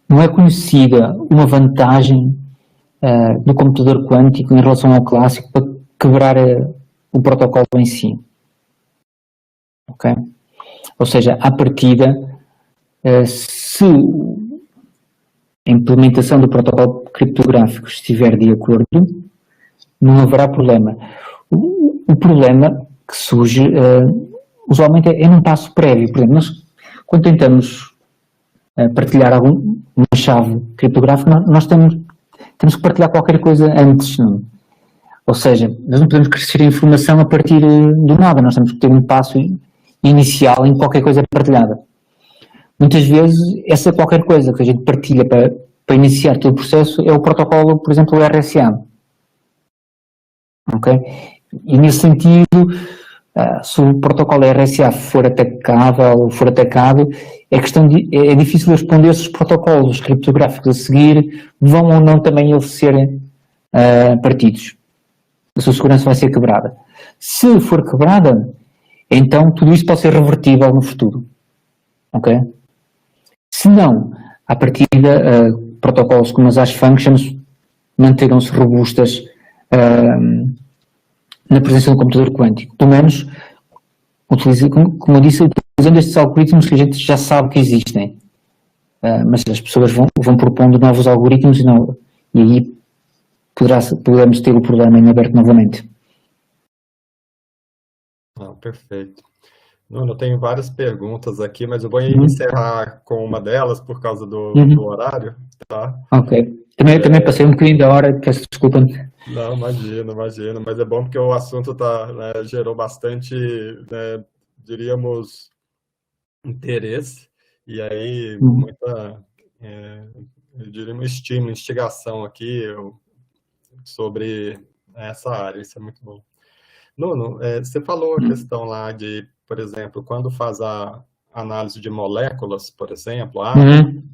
não é conhecida uma vantagem do computador quântico em relação ao clássico para quebrar o protocolo em si. Okay? Ou seja, à partida, se a implementação do protocolo criptográfico estiver de acordo, não haverá problema. O problema que surge, usualmente, é num passo prévio. Por exemplo, nós, quando tentamos partilhar uma chave criptográfica, nós temos que partilhar qualquer coisa antes. Não? Ou seja, nós não podemos crescer a informação a partir do nada, nós temos que ter um passo inicial em que qualquer coisa é partilhada. Muitas vezes, essa qualquer coisa que a gente partilha para iniciar todo o processo é o protocolo, por exemplo, o RSA. Ok? E nesse sentido, se o protocolo RSA for atacável ou for atacado, é difícil responder se os protocolos criptográficos a seguir vão ou não também eles serem partidos. A sua segurança vai ser quebrada. Se for quebrada, então tudo isso pode ser revertível no futuro. Ok? Se não, à partida, protocolos como as hash functions manterão-se robustas na presença do computador quântico. Pelo menos, como eu disse, utilizando estes algoritmos que a gente já sabe que existem. Mas as pessoas vão propondo novos algoritmos e aí poderemos ter o problema em aberto novamente.
Perfeito. Nuno, eu tenho várias perguntas aqui, mas eu vou encerrar com uma delas por causa do horário, tá?
Ok. Também passei um bocadinho da hora, peço desculpa.
Não, imagina, mas é bom porque o assunto gerou bastante, diríamos, interesse, e aí muita, eu diria, um estímulo, instigação aqui sobre essa área, isso é muito bom. Nuno, você falou a questão lá de, por exemplo, quando faz a análise de moléculas, por exemplo,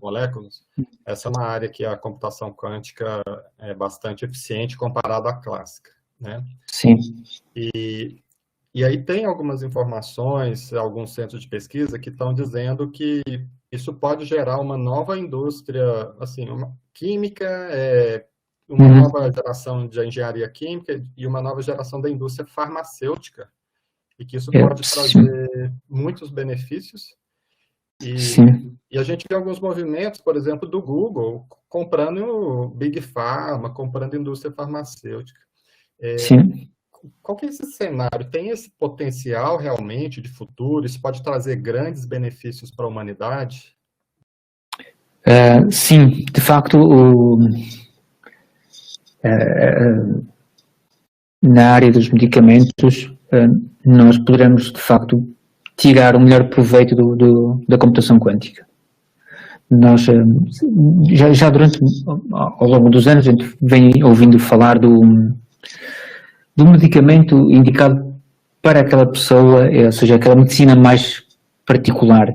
moléculas, essa é uma área que a computação quântica é bastante eficiente comparada à clássica, né?
Sim.
E aí tem algumas informações, alguns centros de pesquisa que estão dizendo que isso pode gerar uma nova indústria, assim, uma química, uma nova geração de engenharia química e uma nova geração da indústria farmacêutica, e que isso pode trazer muitos benefícios. E a gente vê alguns movimentos, por exemplo, do Google, comprando Big Pharma, comprando indústria farmacêutica. Qual que é esse cenário? Tem esse potencial realmente de futuro? Isso pode trazer grandes benefícios para a humanidade?
Sim, de facto, na área dos medicamentos, nós poderemos, de facto, tirar o melhor proveito da computação quântica. nós já durante, ao longo dos anos, a gente vem ouvindo falar do medicamento indicado para aquela pessoa, ou seja, aquela medicina mais particular.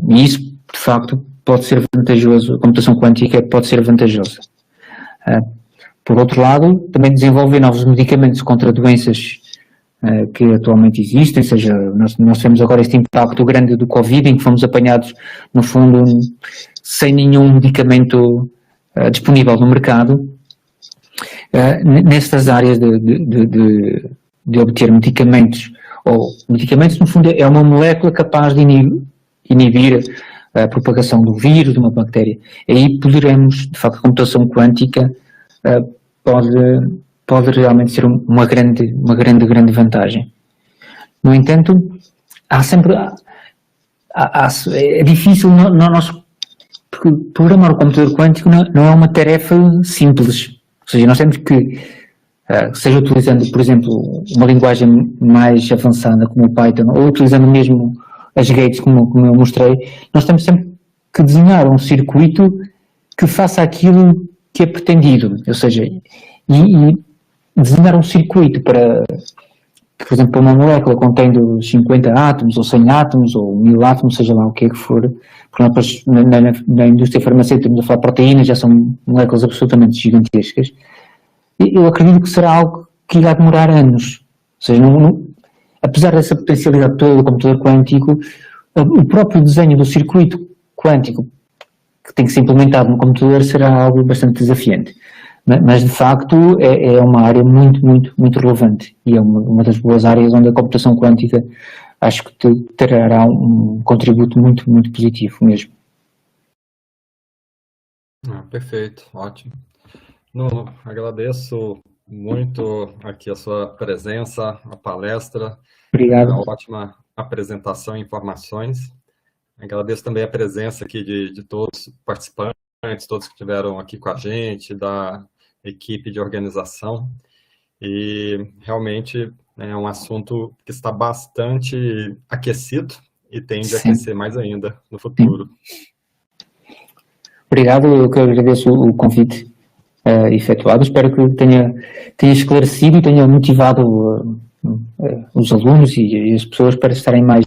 E isso, de facto, pode ser vantajoso, a computação quântica pode ser vantajosa. Por outro lado, também desenvolver novos medicamentos contra doenças que atualmente existem, ou seja, nós temos agora este impacto grande do Covid, em que fomos apanhados, no fundo, sem nenhum medicamento disponível no mercado. Nestas áreas de obter medicamentos, ou medicamentos, no fundo, é uma molécula capaz de inibir a propagação do vírus, de uma bactéria. Aí poderemos, de facto, a computação quântica pode realmente ser uma grande vantagem. No entanto, é difícil, porque programar o computador quântico não é uma tarefa simples. Ou seja, nós temos que, seja utilizando, por exemplo, uma linguagem mais avançada como o Python, ou utilizando mesmo as gates, como eu mostrei, nós temos sempre que desenhar um circuito que faça aquilo que é pretendido. Ou seja, e desenhar um circuito para, por exemplo, uma molécula contendo 50 átomos, ou 100 átomos, ou 1000 átomos, seja lá o que é que for, porque na indústria farmacêutica estamos a falar de proteínas, já são moléculas absolutamente gigantescas. Eu acredito que será algo que irá demorar anos. Ou seja, apesar dessa potencialidade toda do computador quântico, o próprio desenho do circuito quântico que tem que ser implementado no computador será algo bastante desafiante. Mas, de facto, é uma área muito relevante e é uma das boas áreas onde a computação quântica acho que terá um contributo muito positivo mesmo.
Perfeito, ótimo. Nuno, agradeço muito aqui a sua presença, a palestra.
Obrigado.
Uma ótima apresentação e informações. Agradeço também a presença aqui de todos os participantes, todos que estiveram aqui com a gente, da equipe de organização. E realmente é um assunto que está bastante aquecido e tende a aquecer mais ainda no futuro.
Obrigado, eu que agradeço o convite efetuado. Espero que tenha esclarecido e tenha motivado os alunos e as pessoas para estarem mais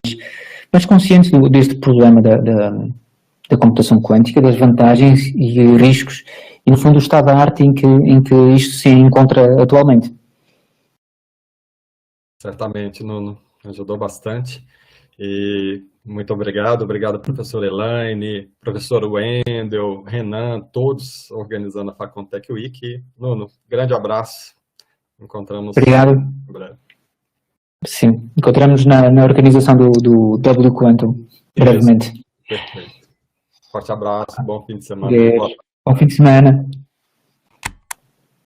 conscientes deste problema da computação quântica, das vantagens e riscos e, no fundo, o estado da arte em que isto se encontra atualmente.
Certamente, Nuno, ajudou bastante. E muito obrigado, professor Elaine, professor Wendel, Renan, todos organizando a Facontech Week. Nuno, grande abraço. Encontramos
Obrigado.
em breve.
Sim, encontramos na organização do W Quantum, brevemente.
Perfeito. Forte abraço, bom fim de semana.
Bom fim de semana.